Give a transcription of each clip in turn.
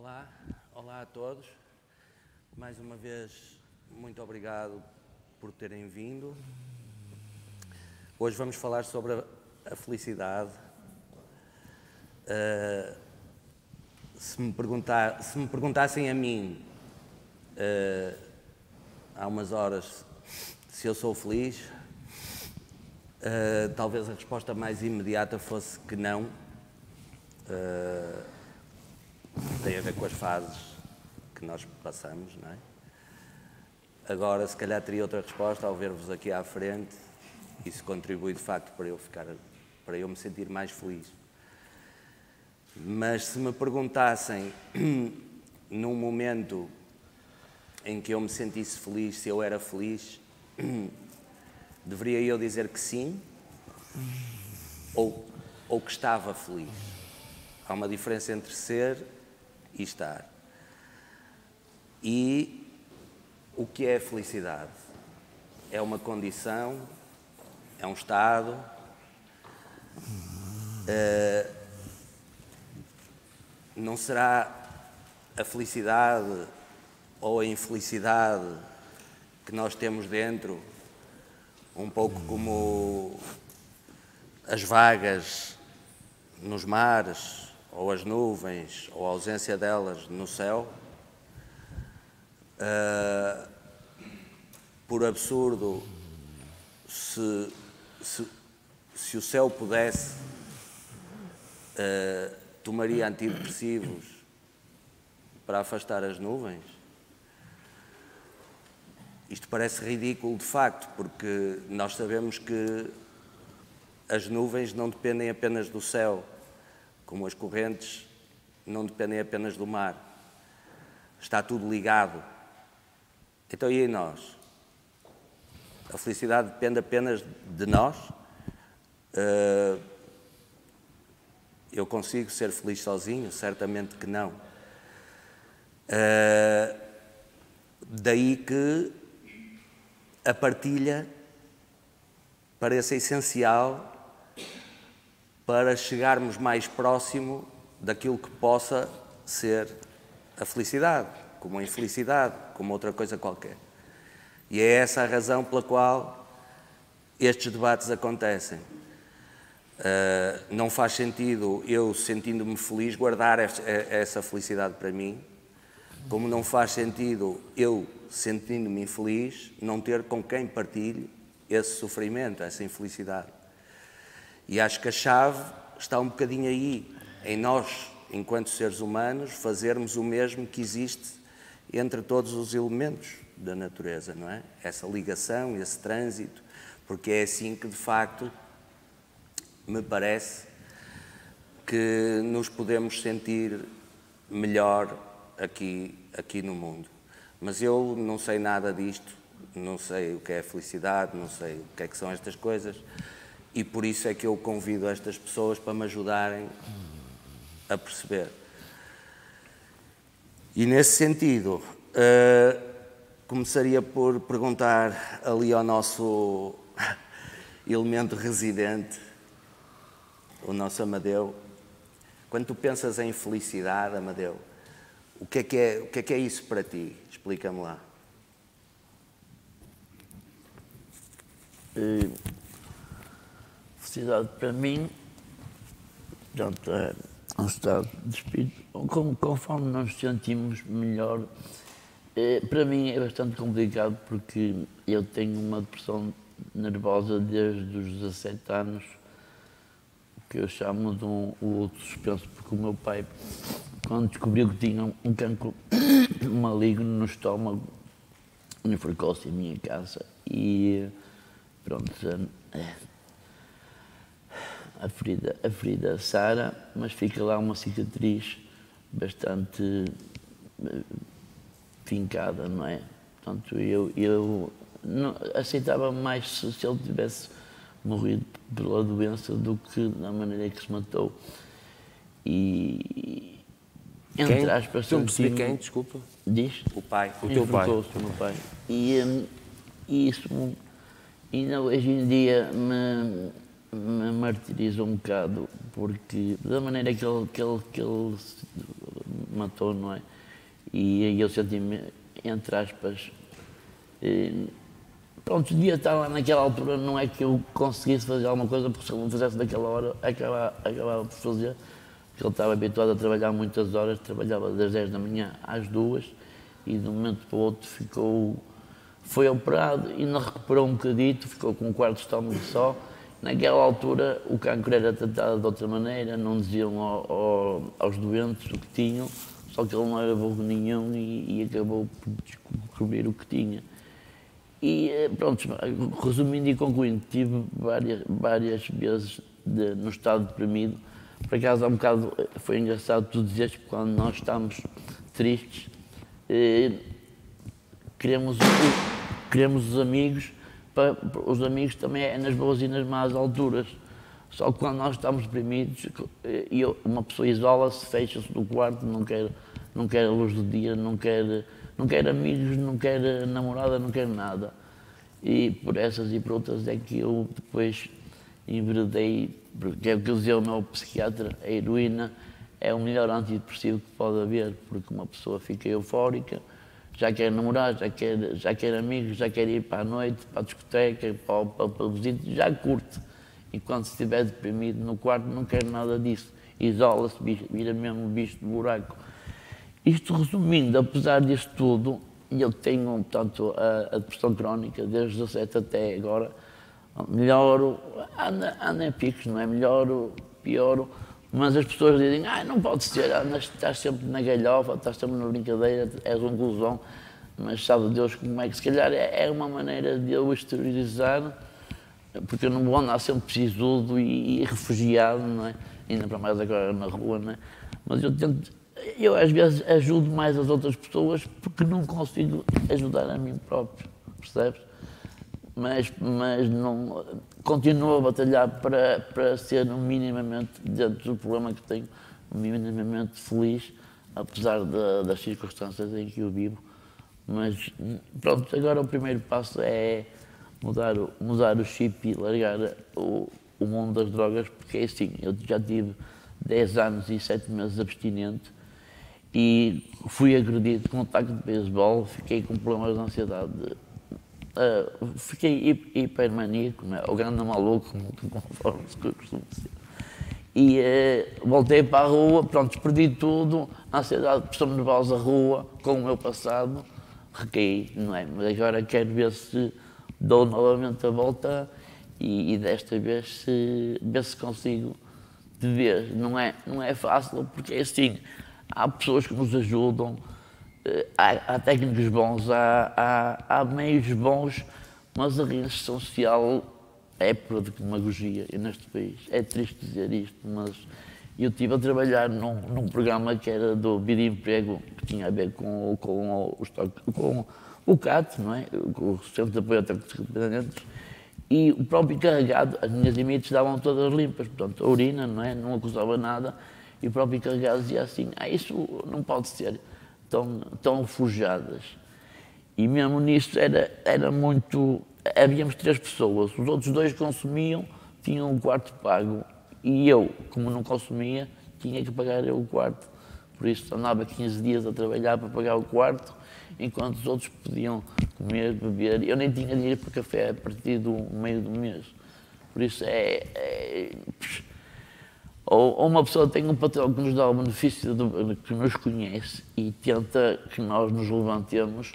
Olá, olá a todos. Mais uma vez, muito obrigado por terem vindo. Hoje vamos falar sobre a felicidade. Se me perguntassem a mim, há umas horas, se eu sou feliz, talvez a resposta mais imediata fosse que não. Tem a ver com as fases que nós passamos, não é? Agora, se calhar teria outra resposta ao ver-vos aqui à frente. Isso contribui, de facto, para eu me sentir mais feliz. Mas se me perguntassem, num momento em que eu me sentisse feliz, se eu era feliz, deveria eu dizer que sim ou que estava feliz? Há uma diferença entre ser e estar. E o que é a felicidade? É uma condição? É um estado? Não será a felicidade ou a infelicidade que nós temos dentro um pouco como as vagas nos mares, ou as nuvens, ou a ausência delas no céu? Por absurdo, se o céu pudesse, tomaria antidepressivos para afastar as nuvens? Isto parece ridículo de facto, porque nós sabemos que as nuvens não dependem apenas do céu, como as correntes não dependem apenas do mar. Está tudo ligado. Então, e em nós? A felicidade depende apenas de nós? Eu consigo ser feliz sozinho? Certamente que não. Daí que a partilha pareça essencial para chegarmos mais próximo daquilo que possa ser a felicidade, como a infelicidade, como outra coisa qualquer. E é essa a razão pela qual estes debates acontecem. Não faz sentido eu, sentindo-me feliz, guardar essa felicidade para mim, como não faz sentido eu, sentindo-me infeliz, não ter com quem partilhe esse sofrimento, essa infelicidade. E acho que a chave está um bocadinho aí, em nós, enquanto seres humanos, fazermos o mesmo que existe entre todos os elementos da natureza, não é? Essa ligação, esse trânsito, porque é assim que, de facto, me parece que nos podemos sentir melhor aqui no mundo. Mas eu não sei nada disto, não sei o que é a felicidade, não sei o que é que são estas coisas, e por isso é que eu convido estas pessoas para me ajudarem a perceber. E nesse sentido, começaria por perguntar ali ao nosso elemento residente, o nosso Amadeu. Quando tu pensas em felicidade, Amadeu, o que é isso para ti? Explica-me lá. Felicidade para mim, portanto, é um estado de espírito. Conforme nos sentimos melhor, para mim é bastante complicado porque eu tenho uma depressão nervosa desde os 17 anos, que eu chamo de um luto suspenso, porque o meu pai, quando descobriu que tinha um cancro maligno no estômago, enforcou-se em minha casa e pronto, a ferida sara, mas fica lá uma cicatriz bastante fincada, não é? Portanto, eu não, aceitava mais se ele tivesse morrido pela doença do que da maneira que se matou. E, entre aspas, não percebi quem, desculpa? Diz? O pai. O teu pai. O meu pai. E isso, ainda hoje em dia, me martiriza um bocado, porque da maneira que ele matou, não é? E aí eu senti-me, entre aspas, pronto, devia estar lá naquela altura, não é que eu conseguisse fazer alguma coisa, porque se eu não fizesse naquela hora, acabava por fazer, porque ele estava habituado a trabalhar muitas horas, trabalhava das 10 da manhã às 2, e de um momento para o outro foi operado e não recuperou um bocadito, ficou com um quarto de estômago só. Naquela altura o cancro era tratado de outra maneira, não diziam aos doentes o que tinham, só que ele não era burro nenhum e acabou por descobrir o que tinha. E pronto, resumindo e concluindo, tive várias vezes no estado deprimido. Por acaso há um bocado foi engraçado tu dizeres que quando nós estamos tristes, queremos os amigos, os amigos também é nas boas e nas más alturas. Só que quando nós estamos deprimidos, uma pessoa isola-se, fecha-se no quarto, não quer a luz do dia, não quer amigos, não quer namorada, não quer nada. E por essas e por outras é que eu depois enveredei, porque é o que dizia o meu psiquiatra, a heroína é o melhor antidepressivo que pode haver, porque uma pessoa fica eufórica, já quer namorar, já quer amigos, já quer ir para a noite, para a discoteca, para o visito, já curte. E quando se estiver deprimido no quarto não quer nada disso, isola-se, vira mesmo bicho de buraco. Isto resumindo, apesar disto tudo, eu tenho, portanto, a depressão crónica, desde 17 até agora, melhoro, anda em picos, não é? Melhoro, pioro, mas as pessoas dizem, não pode ser, estás sempre na galhofa, estás sempre na brincadeira, és um gozão, mas sabe Deus como é que, se calhar, é uma maneira de eu exteriorizar, porque eu não vou andar sempre sisudo e refugiado, não é? Ainda para mais agora na rua, não é? Mas eu às vezes ajudo mais as outras pessoas porque não consigo ajudar a mim próprio, percebes? Mas não, continuo a batalhar para ser minimamente, dentro do problema que tenho, minimamente feliz, apesar das circunstâncias em que eu vivo. Mas pronto, agora o primeiro passo é mudar o chip e largar o mundo das drogas, porque é assim, eu já tive 10 anos e 7 meses abstinente e fui agredido com um ataque de beisebol, fiquei com problemas de ansiedade, fiquei hipermaníaco, né? O grande maluco, conforme se costuma dizer. E voltei para a rua, pronto, perdi tudo, ansiedade, pressão nervosa, rua, com o meu passado, recaí, não é? Mas agora quero ver se dou novamente a volta e desta vez ver se consigo de vez. Não é fácil, porque é assim, há pessoas que nos ajudam, há técnicos bons, há meios bons, mas a reinserção social é pura demagogia neste país. É triste dizer isto, mas eu estive a trabalhar num programa que era do Vida e Emprego, que tinha a ver com o CAT, não é? O Centro de Apoio a Toxicodependentes, e o próprio encarregado, as minhas limites davam todas limpas, portanto, a urina, não é? Não acusava nada, e o próprio encarregado dizia assim, isso não pode ser, tão fujadas. E mesmo nisso era muito... Havíamos 3 pessoas, os outros 2 consumiam, tinham um quarto pago, e eu, como não consumia, tinha que pagar eu o quarto. Por isso andava 15 dias a trabalhar para pagar o quarto, enquanto os outros podiam comer, beber. Eu nem tinha dinheiro para café a partir do meio do mês. Por isso ou uma pessoa tem um patrão que nos dá o benefício, que nos conhece e tenta que nós nos levantemos,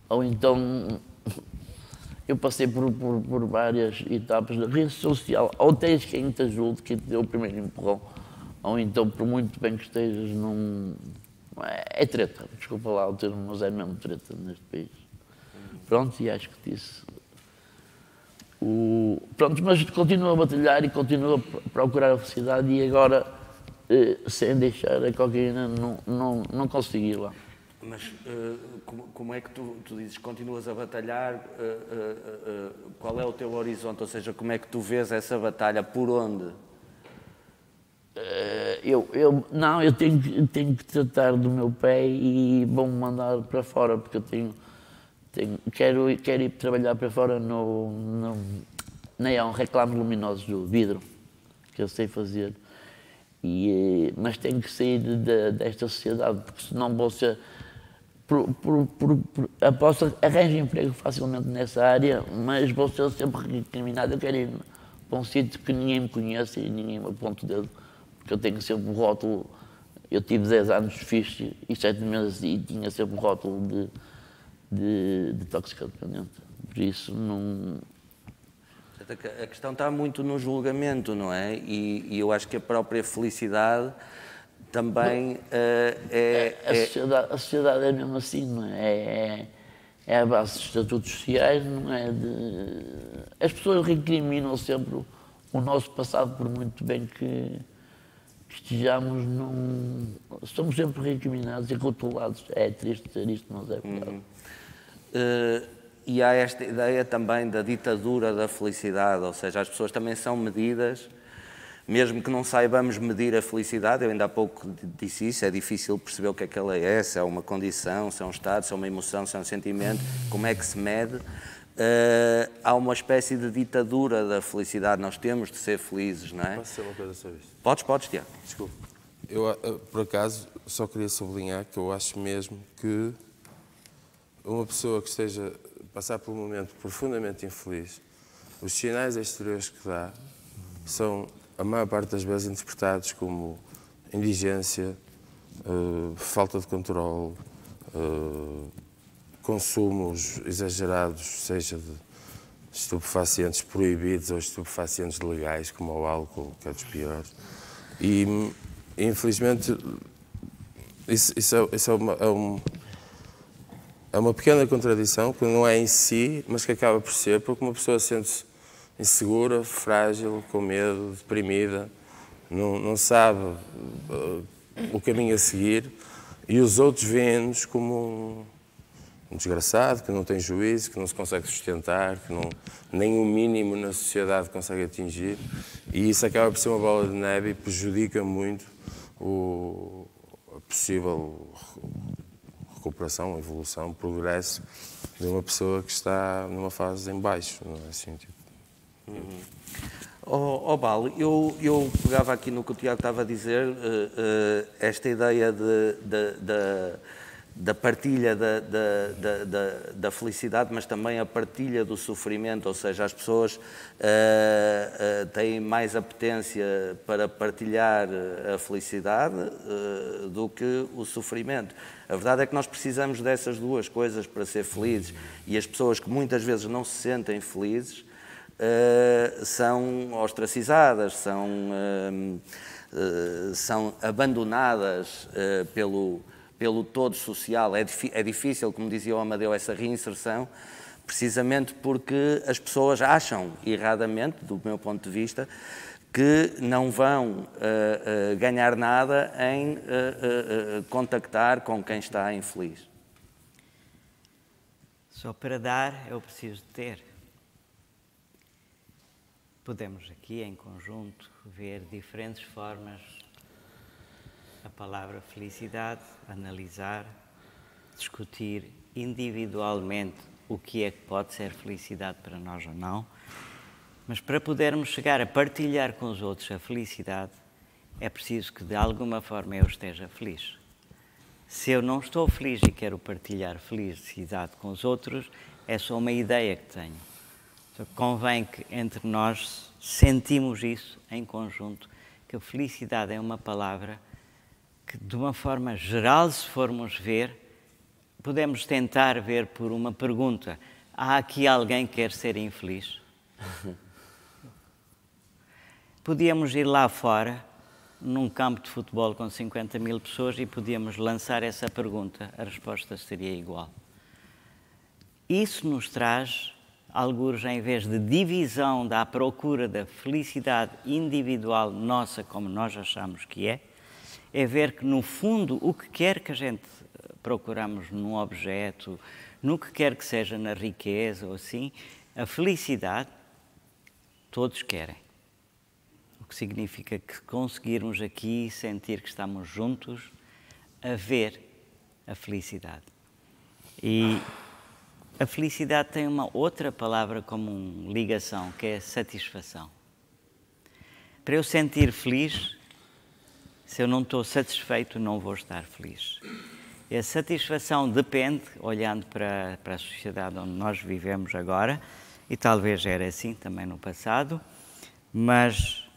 ou então eu passei por várias etapas da rede social, ou tens quem te ajude, quem te deu o primeiro empurrão, ou então, por muito bem que estejas, é treta, desculpa lá o termo, mas é mesmo treta neste país. Pronto, e acho que disse. Pronto, mas continuo a batalhar e continuo a procurar a felicidade e agora, sem deixar a cocaína, não consegui ir lá. Mas como é que tu dizes, continuas a batalhar, qual é o teu horizonte, ou seja, como é que tu vês essa batalha, por onde? Eu tenho que tratar do meu pé e vou-me mandar para fora, porque eu quero ir trabalhar para fora no neon, reclamos luminosos do vidro, que eu sei fazer. Mas tenho que sair desta sociedade, porque senão vou ser... Aposto que arranjo emprego facilmente nessa área, mas vou ser sempre recriminado. Eu quero ir para um sítio que ninguém me conhece e ninguém me aponta o dedo, porque eu tenho sempre o rótulo. Eu tive 10 anos fixe e 7 meses e tinha sempre o rótulo de toxicodependente. Por isso, não... A questão está muito no julgamento, não é? E eu acho que a própria felicidade também A sociedade é mesmo assim, não é? É a base dos estatutos sociais, não é de... As pessoas recriminam sempre o nosso passado, por muito bem que estejamos, não... Somos sempre recriminados e rotulados. É triste dizer isto, mas é verdade. E há esta ideia também da ditadura da felicidade, ou seja, as pessoas também são medidas, mesmo que não saibamos medir a felicidade. Eu ainda há pouco disse isso, é difícil perceber o que é que ela é, se é uma condição, se é um estado, se é uma emoção, se é um sentimento, como é que se mede. Há uma espécie de ditadura da felicidade, nós temos de ser felizes, não é? Posso dizer uma coisa sobre isto? Podes, Tiago. Desculpe. Eu, por acaso, só queria sublinhar que eu acho mesmo que uma pessoa que esteja a passar por um momento profundamente infeliz, os sinais exteriores que dá são, a maior parte das vezes, interpretados como indigência, falta de controle, consumos exagerados, seja de estupefacientes proibidos ou estupefacientes legais, como o álcool, que é dos piores. E, infelizmente, isso é uma pequena contradição, que não é em si, mas que acaba por ser, porque uma pessoa sente-se insegura, frágil, com medo, deprimida, não sabe o caminho a seguir, e os outros veem-nos como um desgraçado, que não tem juízo, que não se consegue sustentar, que nem o mínimo na sociedade consegue atingir, e isso acaba por ser uma bola de neve e prejudica muito a possível recuperação, evolução, progresso de uma pessoa que está numa fase em baixo, não é assim, tipo... Bal, eu pegava aqui no que o Tiago estava a dizer, esta ideia da partilha da felicidade, mas também a partilha do sofrimento, ou seja, as pessoas têm mais apetência para partilhar a felicidade do que o sofrimento. A verdade é que nós precisamos dessas duas coisas para ser felizes, e as pessoas que muitas vezes não se sentem felizes são ostracizadas, são abandonadas pelo todo social. É difícil, como dizia o Amadeu, essa reinserção, precisamente porque as pessoas acham, erradamente, do meu ponto de vista, que não vão ganhar nada em contactar com quem está infeliz. Só para dar, eu preciso de ter. Podemos aqui, em conjunto, ver diferentes formas a palavra felicidade, analisar, discutir individualmente o que é que pode ser felicidade para nós ou não, mas para podermos chegar a partilhar com os outros a felicidade, é preciso que de alguma forma eu esteja feliz. Se eu não estou feliz e quero partilhar felicidade com os outros, é só uma ideia que tenho. Então, convém que entre nós sentimos isso em conjunto, que a felicidade é uma palavra que, de uma forma geral, se formos ver, podemos tentar ver por uma pergunta: há aqui alguém que quer ser infeliz? Podíamos ir lá fora, num campo de futebol com 50 mil pessoas, e podíamos lançar essa pergunta, a resposta seria igual. Isso nos traz, algures, em vez de divisão da procura da felicidade individual nossa, como nós achamos que é ver que, no fundo, o que quer que a gente procuramos num objeto, no que quer que seja na riqueza ou assim, a felicidade todos querem. O que significa que conseguirmos aqui sentir que estamos juntos a ver a felicidade. E a felicidade tem uma outra palavra como ligação, que é satisfação. Para eu sentir feliz, Se eu não estou satisfeito, não vou estar feliz. E a satisfação depende, olhando para a sociedade onde nós vivemos agora, e talvez era assim também no passado, mas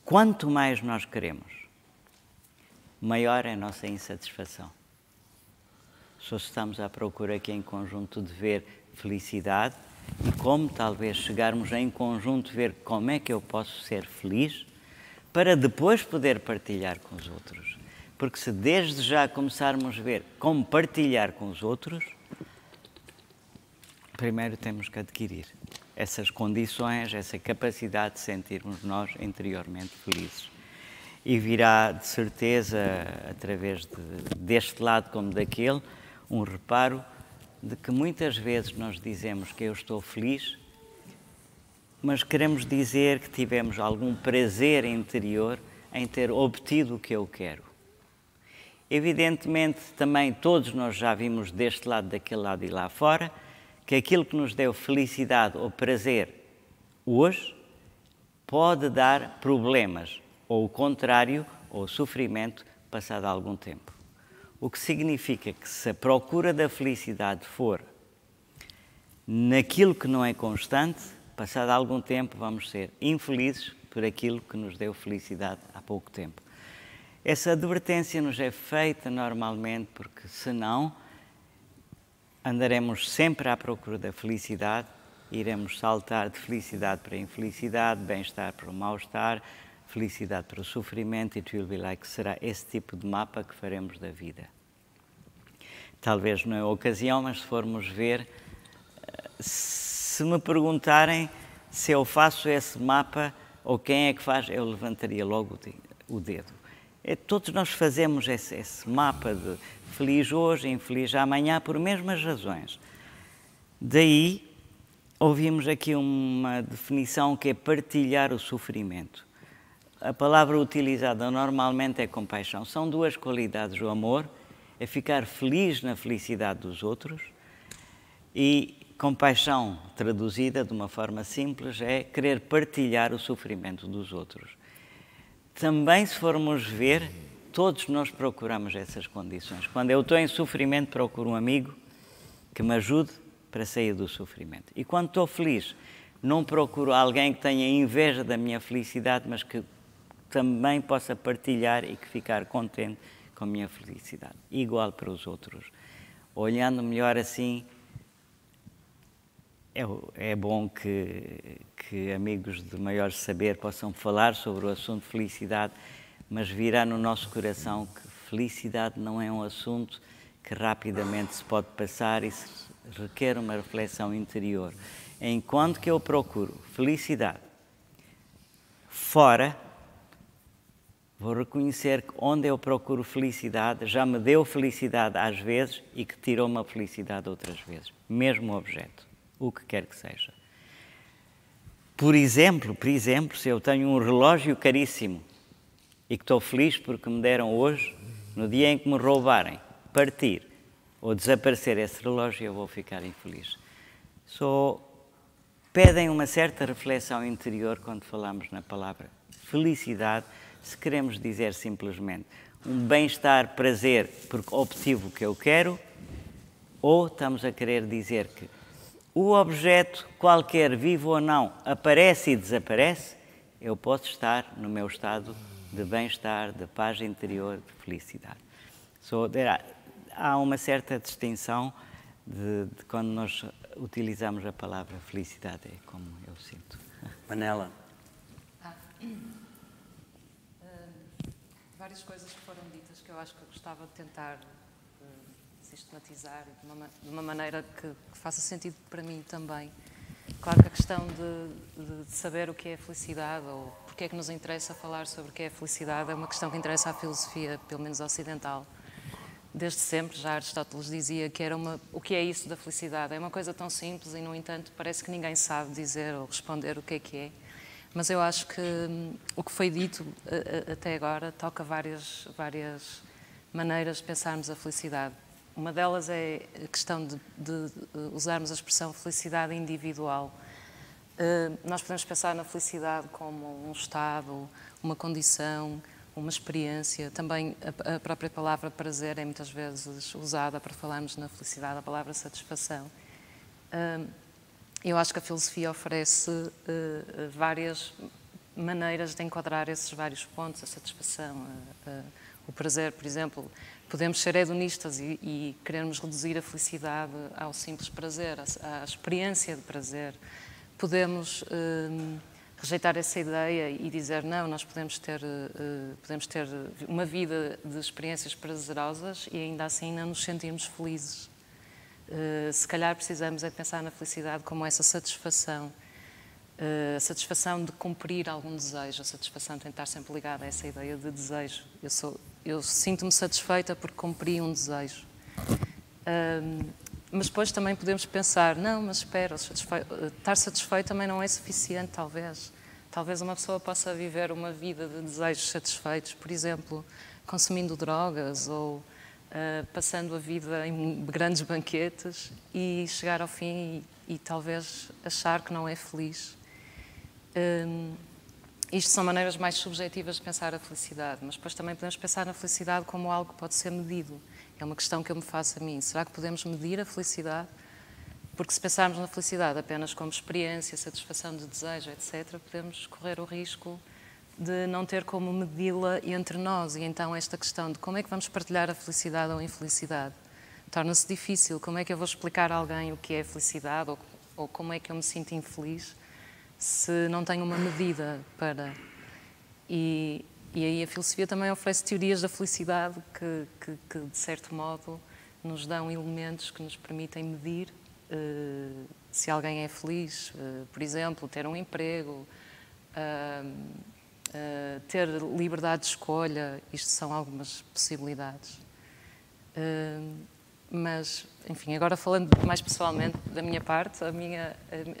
quanto mais nós queremos, maior é a nossa insatisfação. Só estamos à procura aqui em conjunto de ver felicidade e como talvez chegarmos em conjunto ver como é que eu posso ser feliz para depois poder partilhar com os outros. Porque se desde já começarmos a ver como partilhar com os outros, primeiro temos que adquirir essas condições, essa capacidade de sentirmos nós interiormente felizes. E virá, de certeza, através deste lado como daquele, um reparo de que muitas vezes nós dizemos que eu estou feliz, mas queremos dizer que tivemos algum prazer interior em ter obtido o que eu quero. Evidentemente, também todos nós já vimos deste lado, daquele lado e lá fora, que aquilo que nos deu felicidade ou prazer hoje pode dar problemas, ou o contrário, ou sofrimento, passado algum tempo. O que significa que se a procura da felicidade for naquilo que não é constante, passado algum tempo vamos ser infelizes por aquilo que nos deu felicidade há pouco tempo. Essa advertência nos é feita normalmente porque, senão, andaremos sempre à procura da felicidade, iremos saltar de felicidade para infelicidade, bem-estar para o mal-estar, felicidade para o sofrimento, e it will be like, será esse tipo de mapa que faremos da vida. Talvez não é a ocasião, mas se formos ver, se me perguntarem se eu faço esse mapa ou quem é que faz, eu levantaria logo o dedo. Todos nós fazemos esse mapa de feliz hoje, infeliz amanhã, por mesmas razões. Daí, ouvimos aqui uma definição que é partilhar o sofrimento. A palavra utilizada normalmente é compaixão. São duas qualidades do amor, é ficar feliz na felicidade dos outros, e compaixão, traduzida de uma forma simples, é querer partilhar o sofrimento dos outros. Também, se formos ver, todos nós procuramos essas condições. Quando eu estou em sofrimento, procuro um amigo que me ajude para sair do sofrimento. E quando estou feliz, não procuro alguém que tenha inveja da minha felicidade, mas que também possa partilhar e que ficar contente com a minha felicidade. Igual para os outros. Olhando melhor assim, é bom que amigos de maior saber possam falar sobre o assunto de felicidade, mas virá no nosso coração que felicidade não é um assunto que rapidamente se pode passar e requer uma reflexão interior. Enquanto que eu procuro felicidade fora, vou reconhecer que onde eu procuro felicidade já me deu felicidade às vezes e que tirou-me a felicidade outras vezes. Mesmo objeto, o que quer que seja. Por exemplo, se eu tenho um relógio caríssimo e que estou feliz porque me deram hoje, no dia em que me roubarem, partir ou desaparecer esse relógio, eu vou ficar infeliz. Só pedem uma certa reflexão interior quando falamos na palavra felicidade, se queremos dizer simplesmente um bem-estar, prazer, porque obtive o que eu quero, ou estamos a querer dizer que o objeto, qualquer vivo ou não, aparece e desaparece, eu posso estar no meu estado de bem-estar, de paz interior, de felicidade. Há uma certa distinção de quando nós utilizamos a palavra felicidade, é como eu sinto. Manela. Várias coisas que foram ditas que eu acho que eu gostava de tentar sistematizar de uma maneira que faça sentido para mim também. Claro que a questão de saber o que é felicidade ou porque é que nos interessa falar sobre o que é felicidade é uma questão que interessa à filosofia, pelo menos ocidental. Desde sempre, já Aristóteles dizia que era o que é isso da felicidade. É uma coisa tão simples e, no entanto, parece que ninguém sabe dizer ou responder o que é. Mas eu acho que o que foi dito até agora toca várias maneiras de pensarmos a felicidade. Uma delas é a questão de usarmos a expressão felicidade individual. Nós podemos pensar na felicidade como um estado, uma condição, uma experiência. Também a própria palavra prazer é muitas vezes usada para falarmos na felicidade, a palavra satisfação. Eu acho que a filosofia oferece várias maneiras de enquadrar esses vários pontos, a satisfação, o prazer, por exemplo. Podemos ser hedonistas e querermos reduzir a felicidade ao simples prazer, à experiência de prazer. Podemos rejeitar essa ideia e dizer não, nós podemos ter uma vida de experiências prazerosas e ainda assim não nos sentirmos felizes. Se calhar precisamos é pensar na felicidade como essa satisfação, a satisfação de cumprir algum desejo, a satisfação tem de estar sempre ligada a essa ideia de desejo. Eu sinto-me satisfeita porque cumpri um desejo. Mas depois também podemos pensar, não, mas espera, estar satisfeito também não é suficiente, talvez. Talvez uma pessoa possa viver uma vida de desejos satisfeitos, por exemplo, consumindo drogas ou passando a vida em grandes banquetes e chegar ao fim e talvez achar que não é feliz. Isto são maneiras mais subjetivas de pensar a felicidade, mas depois também podemos pensar na felicidade como algo que pode ser medido. É uma questão que eu me faço a mim. Será que podemos medir a felicidade? Porque se pensarmos na felicidade apenas como experiência, satisfação de desejo, etc., podemos correr o risco de não ter como medi-la entre nós. E então esta questão de como é que vamos partilhar a felicidade ou a infelicidade torna-se difícil. Como é que eu vou explicar a alguém o que é felicidade ou como é que eu me sinto infeliz se não tenho uma medida para... E aí a filosofia também oferece teorias da felicidade que de certo modo, nos dão elementos que nos permitem medir se alguém é feliz. Por exemplo, ter um emprego, ter liberdade de escolha. Isto são algumas possibilidades. Mas, enfim, agora falando mais pessoalmente da minha parte,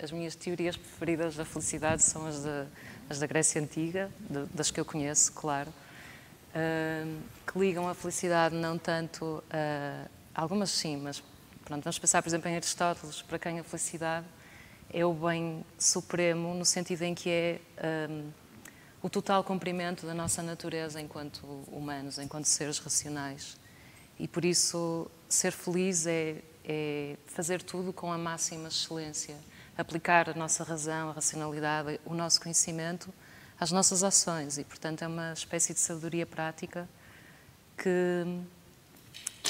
as minhas teorias preferidas da felicidade são as da Grécia Antiga, das que eu conheço, claro, que ligam a felicidade não tanto a... Algumas sim, mas pronto, vamos pensar, por exemplo, em Aristóteles, para quem a felicidade é o bem supremo, no sentido em que é o total cumprimento da nossa natureza enquanto humanos, enquanto seres racionais. E por isso, ser feliz é fazer tudo com a máxima excelência, aplicar a nossa razão, a racionalidade, o nosso conhecimento às nossas ações. E, portanto, é uma espécie de sabedoria prática que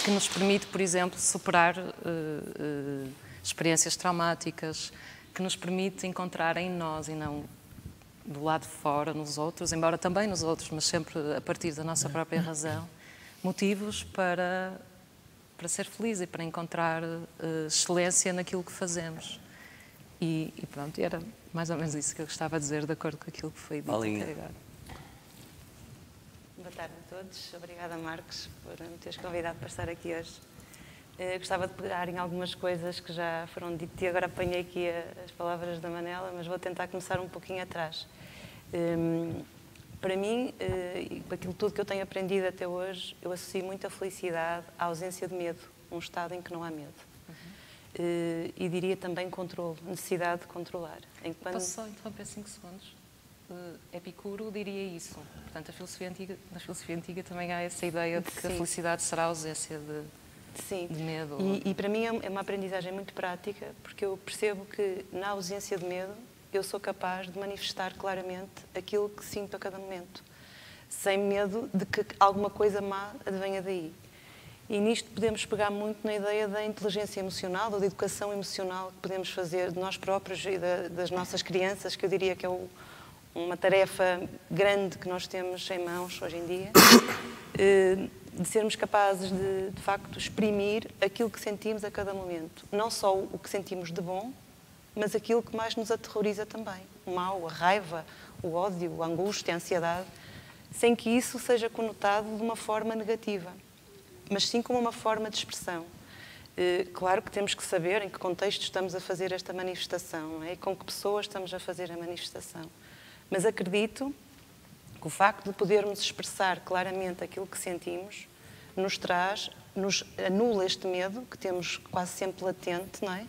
nos permite, por exemplo, superar experiências traumáticas, que nos permite encontrar em nós e não do lado de fora, nos outros, embora também nos outros, mas sempre a partir da nossa própria razão, motivos para ser feliz e para encontrar excelência naquilo que fazemos. E pronto, era mais ou menos isso que eu gostava de dizer, de acordo com aquilo que foi dito até agora. Boa tarde a todos. Obrigada, Marcos, por me teres convidado para estar aqui hoje. Gostava de pegar em algumas coisas que já foram ditas e agora apanhei aqui as palavras da Manela, mas vou tentar começar um pouquinho atrás. Para mim, e com aquilo tudo que eu tenho aprendido até hoje, eu associo muito a felicidade à ausência de medo, um estado em que não há medo. E diria também controle, necessidade de controlar. Posso só interromper 5 segundos? Epicuro diria isso. Portanto, na filosofia antiga também há essa ideia de que a felicidade será a ausência de medo. E para mim é uma aprendizagem muito prática, porque eu percebo que na ausência de medo eu sou capaz de manifestar claramente aquilo que sinto a cada momento, sem medo de que alguma coisa má advenha daí. E nisto podemos pegar muito na ideia da inteligência emocional, ou da educação emocional que podemos fazer de nós próprios e das nossas crianças, que eu diria que é uma tarefa grande que nós temos em mãos hoje em dia, de sermos capazes de facto, exprimir aquilo que sentimos a cada momento. Não só o que sentimos de bom, mas aquilo que mais nos aterroriza também. O mal, a raiva, o ódio, a angústia, a ansiedade, sem que isso seja conotado de uma forma negativa, mas sim como uma forma de expressão. Claro que temos que saber em que contexto estamos a fazer esta manifestação, não é? E com que pessoas estamos a fazer a manifestação. Mas acredito que o facto de podermos expressar claramente aquilo que sentimos nos anula este medo que temos quase sempre latente, não é?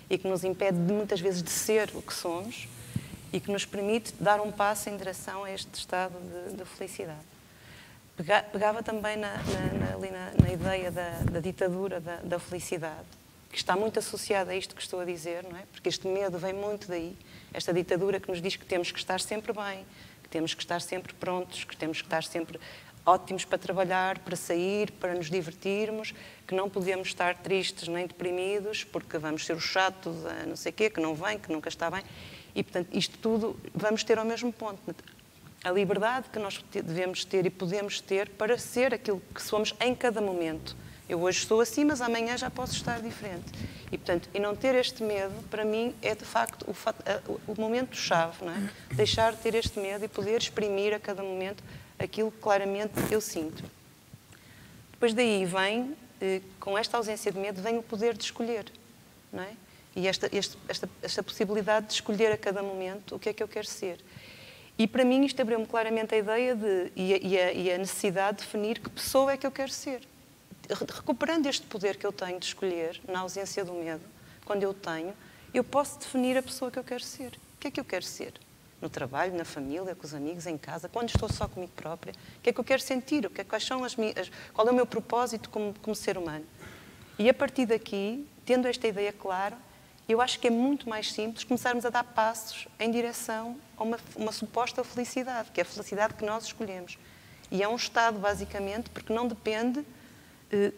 E que nos impede muitas vezes de ser o que somos, e que nos permite dar um passo em direção a este estado de felicidade. Pegava também ali na ideia da ditadura da felicidade, que está muito associada a isto que estou a dizer, não é? Porque este medo vem muito daí, esta ditadura que nos diz que temos que estar sempre bem, que temos que estar sempre prontos, que temos que estar sempre ótimos para trabalhar, para sair, para nos divertirmos, que não podemos estar tristes nem deprimidos, porque vamos ser os chatos, não sei o quê, que não vem, que nunca está bem. E, portanto, isto tudo vamos ter ao mesmo ponto. A liberdade que nós devemos ter e podemos ter para ser aquilo que somos em cada momento. Eu hoje estou assim, mas amanhã já posso estar diferente. E, portanto, e não ter este medo, para mim, é de facto o momento-chave, não é? Deixar de ter este medo e poder exprimir a cada momento aquilo que claramente eu sinto. Depois daí vem, com esta ausência de medo, vem o poder de escolher, não é? E esta possibilidade de escolher a cada momento o que é que eu quero ser. E para mim isto abriu-me claramente a ideia e a necessidade de definir que pessoa é que eu quero ser. Recuperando este poder que eu tenho de escolher, na ausência do medo, quando eu tenho, eu posso definir a pessoa que eu quero ser. O que é que eu quero ser? No trabalho, na família, com os amigos, em casa, quando estou só comigo própria, o que é que eu quero sentir? Qual é o meu propósito como ser humano? E a partir daqui, tendo esta ideia clara, eu acho que é muito mais simples começarmos a dar passos em direção a uma suposta felicidade, que é a felicidade que nós escolhemos. E é um estado, basicamente, porque não depende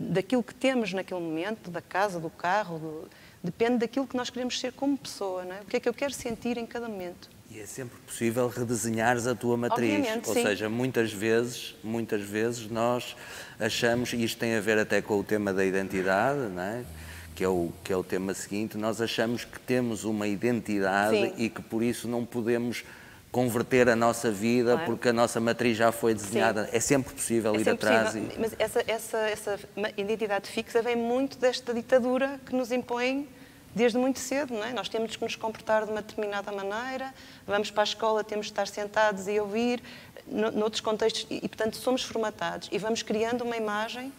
daquilo que temos naquele momento, da casa, do carro, depende daquilo que nós queremos ser como pessoa, não é? O que é que eu quero sentir em cada momento. E é sempre possível redesenhares a tua matriz. Obviamente, ou sim. seja, muitas vezes nós achamos, e isto tem a ver até com o tema da identidade, não é? Que é o tema seguinte, nós achamos que temos uma identidade Sim. e que por isso não podemos converter a nossa vida, claro, porque a nossa matriz já foi desenhada. Sim. É sempre possível ir atrás. Mas essa identidade fixa vem muito desta ditadura que nos impõe desde muito cedo, não é? Nós temos que nos comportar de uma determinada maneira, vamos para a escola, temos de estar sentados e ouvir, noutros contextos, e portanto somos formatados e vamos criando uma imagem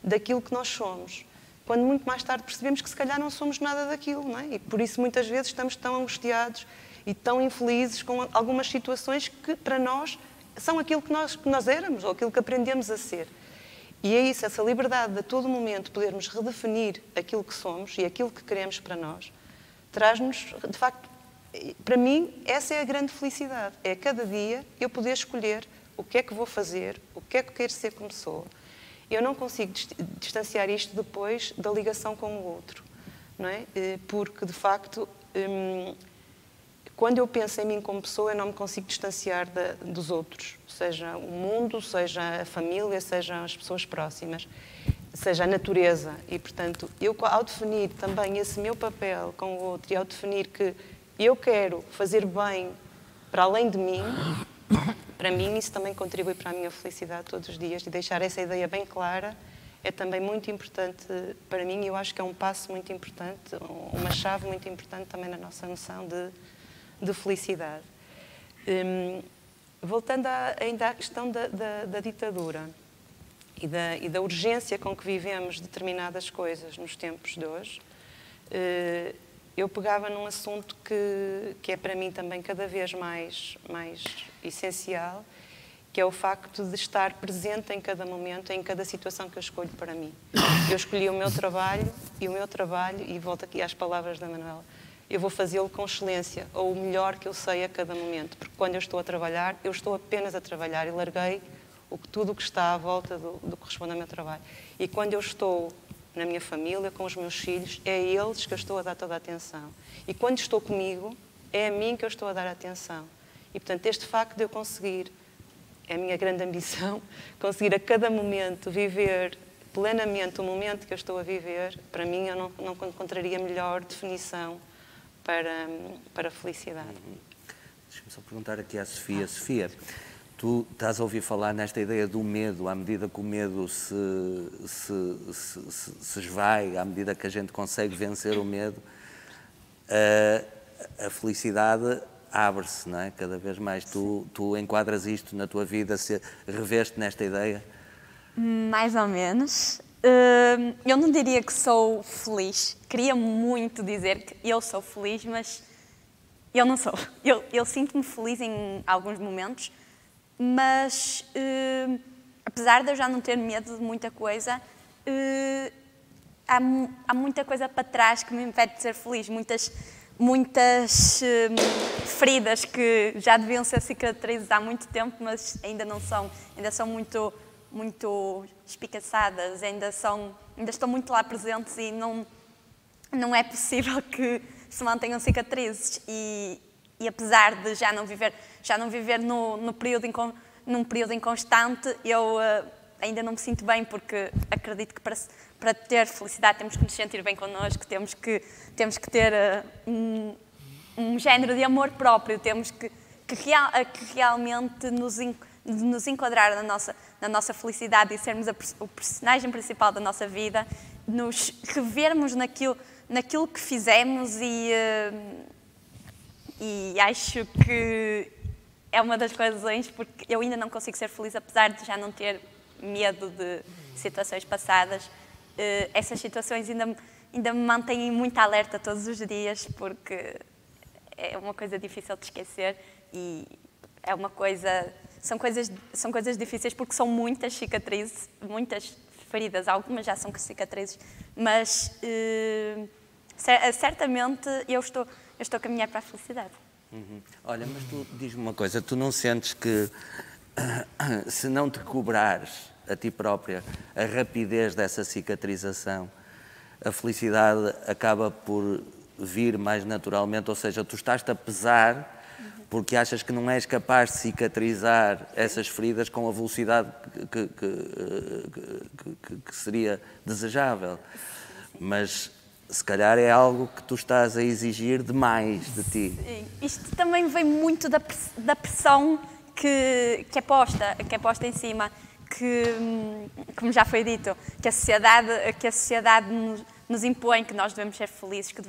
daquilo que nós somos. Quando muito mais tarde percebemos que se calhar não somos nada daquilo, não é? E por isso muitas vezes estamos tão angustiados e tão infelizes com algumas situações que para nós são aquilo que nós éramos ou aquilo que aprendemos a ser. E é isso, essa liberdade de a todo momento podermos redefinir aquilo que somos e aquilo que queremos para nós, traz-nos, de facto, para mim, essa é a grande felicidade. É cada dia eu poder escolher o que é que vou fazer, o que é que quero ser como pessoa. Eu não consigo distanciar isto depois da ligação com o outro, não é? Porque, de facto, quando eu penso em mim como pessoa, eu não me consigo distanciar dos outros, seja o mundo, seja a família, seja as pessoas próximas, seja a natureza. E, portanto, eu, ao definir também esse meu papel com o outro e ao definir que eu quero fazer bem para além de mim, para mim isso também contribui para a minha felicidade todos os dias. E deixar essa ideia bem clara é também muito importante para mim e eu acho que é um passo muito importante, uma chave muito importante também na nossa noção de felicidade. Voltando ainda à questão da ditadura e da urgência com que vivemos determinadas coisas nos tempos de hoje, eu pegava num assunto que é para mim também cada vez mais essencial, que é o facto de estar presente em cada momento, em cada situação que eu escolho para mim. Eu escolhi o meu trabalho, e volto aqui às palavras da Manuela, eu vou fazê-lo com excelência, ou o melhor que eu sei a cada momento, porque quando eu estou a trabalhar, eu estou apenas a trabalhar e larguei tudo o que está à volta do que corresponde ao meu trabalho. E quando eu estou na minha família, com os meus filhos, é a eles que eu estou a dar toda a atenção. E quando estou comigo, é a mim que eu estou a dar a atenção. E, portanto, este facto de eu conseguir, é a minha grande ambição, conseguir a cada momento viver plenamente o momento que eu estou a viver, para mim eu não encontraria melhor definição para a felicidade. Deixa-me só perguntar aqui à Sofia. Sofia, tu estás a ouvir falar nesta ideia do medo, à medida que o medo se esvai, à medida que a gente consegue vencer o medo, a felicidade abre-se, não é? Cada vez mais. Tu enquadras isto na tua vida, se reveste nesta ideia? Mais ou menos. Eu não diria que sou feliz. Queria muito dizer que eu sou feliz, mas eu não sou. Eu sinto-me feliz em alguns momentos, mas apesar de eu já não ter medo de muita coisa, há muita coisa para trás que me impede de ser feliz. Muitas feridas que já deviam ser cicatrizadas há muito tempo, mas ainda não são. Ainda são muito espicaçadas, ainda estão muito lá presentes e não é possível que se mantenham cicatrizes. E apesar de já não viver num período inconstante, eu ainda não me sinto bem, porque acredito que para ter felicidade temos que nos sentir bem connosco, temos que ter um género de amor próprio, temos que realmente nos enquadrar na nossa felicidade e sermos o personagem principal da nossa vida, nos revermos naquilo que fizemos e acho que é uma das razões porque eu ainda não consigo ser feliz, apesar de já não ter medo de situações passadas. Essas situações ainda me mantêm muito alerta todos os dias, porque é uma coisa difícil de esquecer e é uma coisa... São coisas difíceis porque são muitas cicatrizes, muitas feridas, algumas já são cicatrizes, mas certamente eu estou a caminhar para a felicidade. Olha, mas tu diz-me uma coisa, tu não sentes que se não te cobrares a ti própria a rapidez dessa cicatrização, a felicidade acaba por vir mais naturalmente, ou seja, tu estás-te a pesar porque achas que não és capaz de cicatrizar essas feridas com a velocidade que seria desejável. Mas se calhar é algo que tu estás a exigir demais de ti. Sim. Isto também vem muito da pressão que é posta em cima, que, como já foi dito, que a sociedade nos impõe que nós devemos ser felizes, que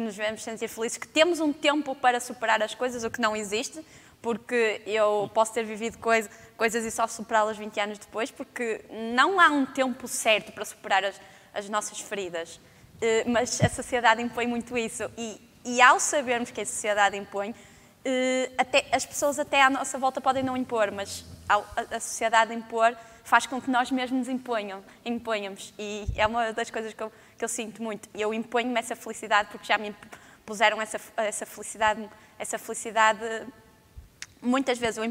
nos devemos sentir felizes, que temos um tempo para superar as coisas, o que não existe, porque eu posso ter vivido coisas e só superá-las 20 anos depois, porque não há um tempo certo para superar as nossas feridas. Mas a sociedade impõe muito isso. E ao sabermos que a sociedade impõe, as pessoas até à nossa volta podem não impor, mas a sociedade impor faz com que nós mesmos imponhamos. E é uma das coisas que eu sinto muito. Eu imponho-me essa felicidade porque já me puseram essa felicidade muitas vezes. Eu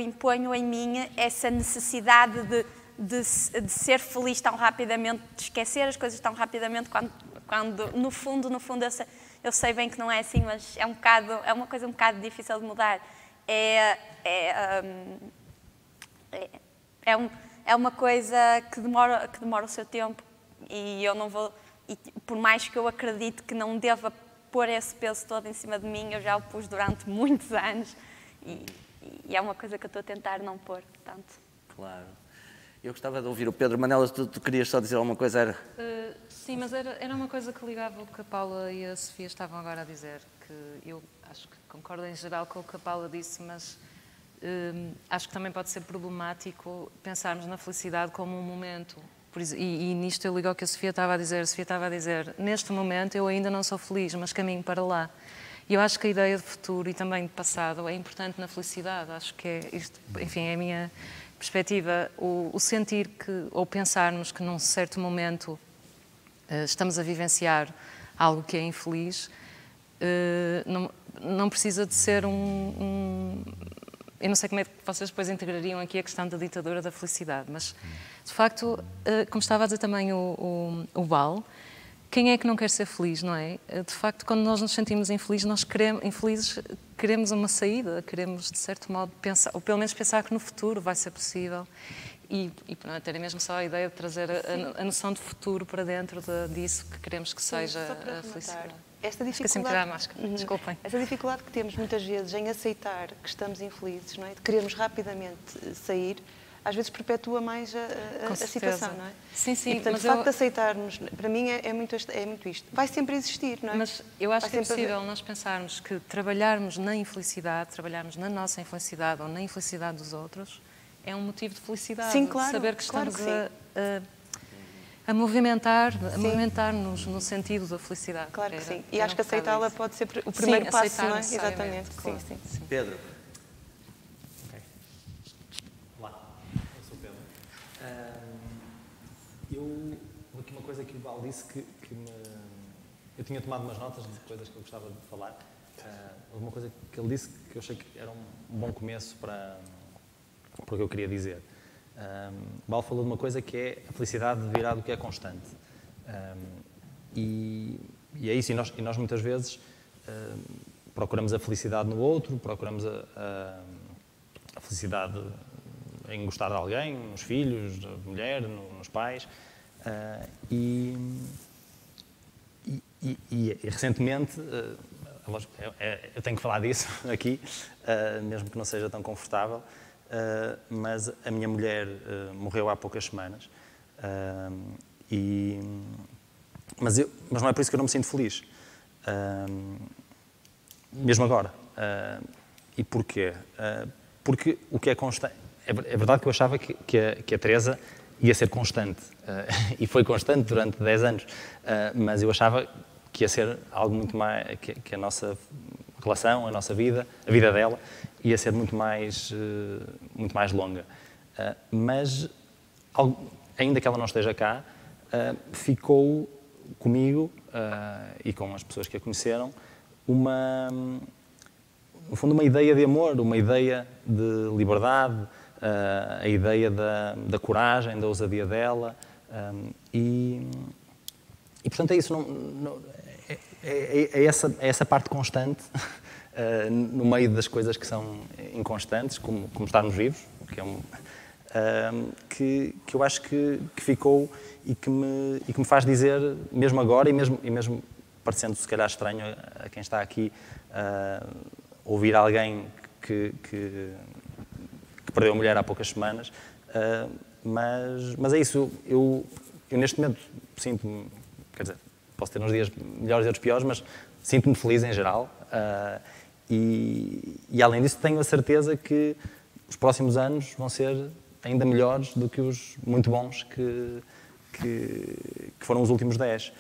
imponho em mim essa necessidade de ser feliz tão rapidamente, de esquecer as coisas tão rapidamente, quando no fundo eu sei bem que não é assim, mas é uma coisa um bocado difícil de mudar. É uma coisa que demora o seu tempo e eu não vou, e por mais que eu acredite que não deva pôr esse peso todo em cima de mim, eu já o pus durante muitos anos e é uma coisa que eu estou a tentar não pôr tanto. Claro. Eu gostava de ouvir o Pedro. Manela, tu querias só dizer alguma coisa? Sim, mas era uma coisa que ligava o que a Paula e a Sofia estavam agora a dizer, que eu acho que concordo em geral com o que a Paula disse, mas acho que também pode ser problemático pensarmos na felicidade como um momento. E nisto eu ligo ao que a Sofia estava a dizer. A Sofia estava a dizer, neste momento eu ainda não sou feliz, mas caminho para lá. E eu acho que a ideia de futuro e também de passado é importante na felicidade. Acho que é isto, enfim, é a minha perspectiva, o sentir que, ou pensarmos que num certo momento estamos a vivenciar algo que é infeliz, não precisa de ser eu não sei como é que vocês depois integrariam aqui a questão da ditadura da felicidade, mas, de facto, como estava a dizer também o Val, quem é que não quer ser feliz, não é? De facto, quando nós nos sentimos infelizes, queremos uma saída, queremos, de certo modo, pensar, ou pelo menos pensar que no futuro vai ser possível. E ter mesmo só a ideia de trazer a noção de futuro para dentro disso que queremos que seja a felicidade. Esta dificuldade, desculpem. Essa dificuldade que temos muitas vezes em aceitar que estamos infelizes, não é? De queremos rapidamente sair, às vezes perpetua mais a situação, não é? Sim. E, portanto, o facto de aceitarmos, para mim, é muito isto. Vai sempre existir, não é? Mas eu acho que é possível nós pensarmos que trabalharmos na infelicidade, trabalharmos na nossa infelicidade ou na infelicidade dos outros, é um motivo de felicidade. Sim, claro. Saber que estamos a movimentar-nos no sentido da felicidade. Claro que sim. E Era acho que um bocado aceitá-la isso. pode ser o primeiro Sim, passo, aceitar não é? necessariamente, Exatamente. claro. Sim. Pedro. Olá, eu sou o Pedro. Houve aqui uma coisa que o Val disse que me... Eu tinha tomado umas notas de coisas que eu gostava de falar. Houve uma coisa que ele disse que eu achei que era um bom começo para o que eu queria dizer. O Val falou de uma coisa que é a felicidade virá do que é constante. E é isso, e nós muitas vezes procuramos a felicidade no outro, procuramos a felicidade em gostar de alguém, nos filhos, na mulher, nos pais. E recentemente, eu tenho que falar disso aqui, mesmo que não seja tão confortável, mas a minha mulher morreu há poucas semanas. Mas não é por isso que eu não me sinto feliz. Mesmo agora. E porquê? Porque o que é constante... É verdade que eu achava que a Teresa ia ser constante. E foi constante durante 10 anos. Mas eu achava que ia ser algo muito mais... Que a nossa relação, a nossa vida, a vida dela, ia ser muito mais longa. Mas, ainda que ela não esteja cá, ficou comigo e com as pessoas que a conheceram no fundo, uma ideia de amor, uma ideia de liberdade, a ideia da coragem, da ousadia dela. E portanto, é isso. É essa parte constante no meio das coisas que são inconstantes, como estarmos vivos, que eu acho que ficou e que me faz dizer, mesmo agora, e mesmo parecendo se calhar estranho a quem está aqui, ouvir alguém que perdeu a mulher há poucas semanas, mas é isso, eu neste momento sinto-me, quer dizer, posso ter uns dias melhores e outros piores, mas sinto-me feliz em geral, e além disso tenho a certeza que os próximos anos vão ser ainda melhores do que os muito bons que foram os últimos 10.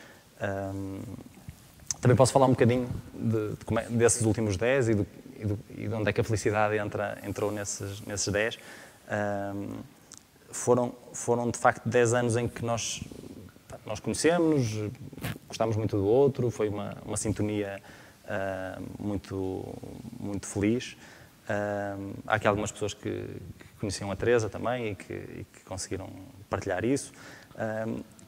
Também posso falar um bocadinho desses últimos 10 e de onde é que a felicidade entrou nesses 10. Foram de facto 10 anos em que nós conhecemos, gostámos muito do outro, foi uma sintonia muito feliz. Há aqui algumas pessoas que conheciam a Teresa também e que conseguiram partilhar isso.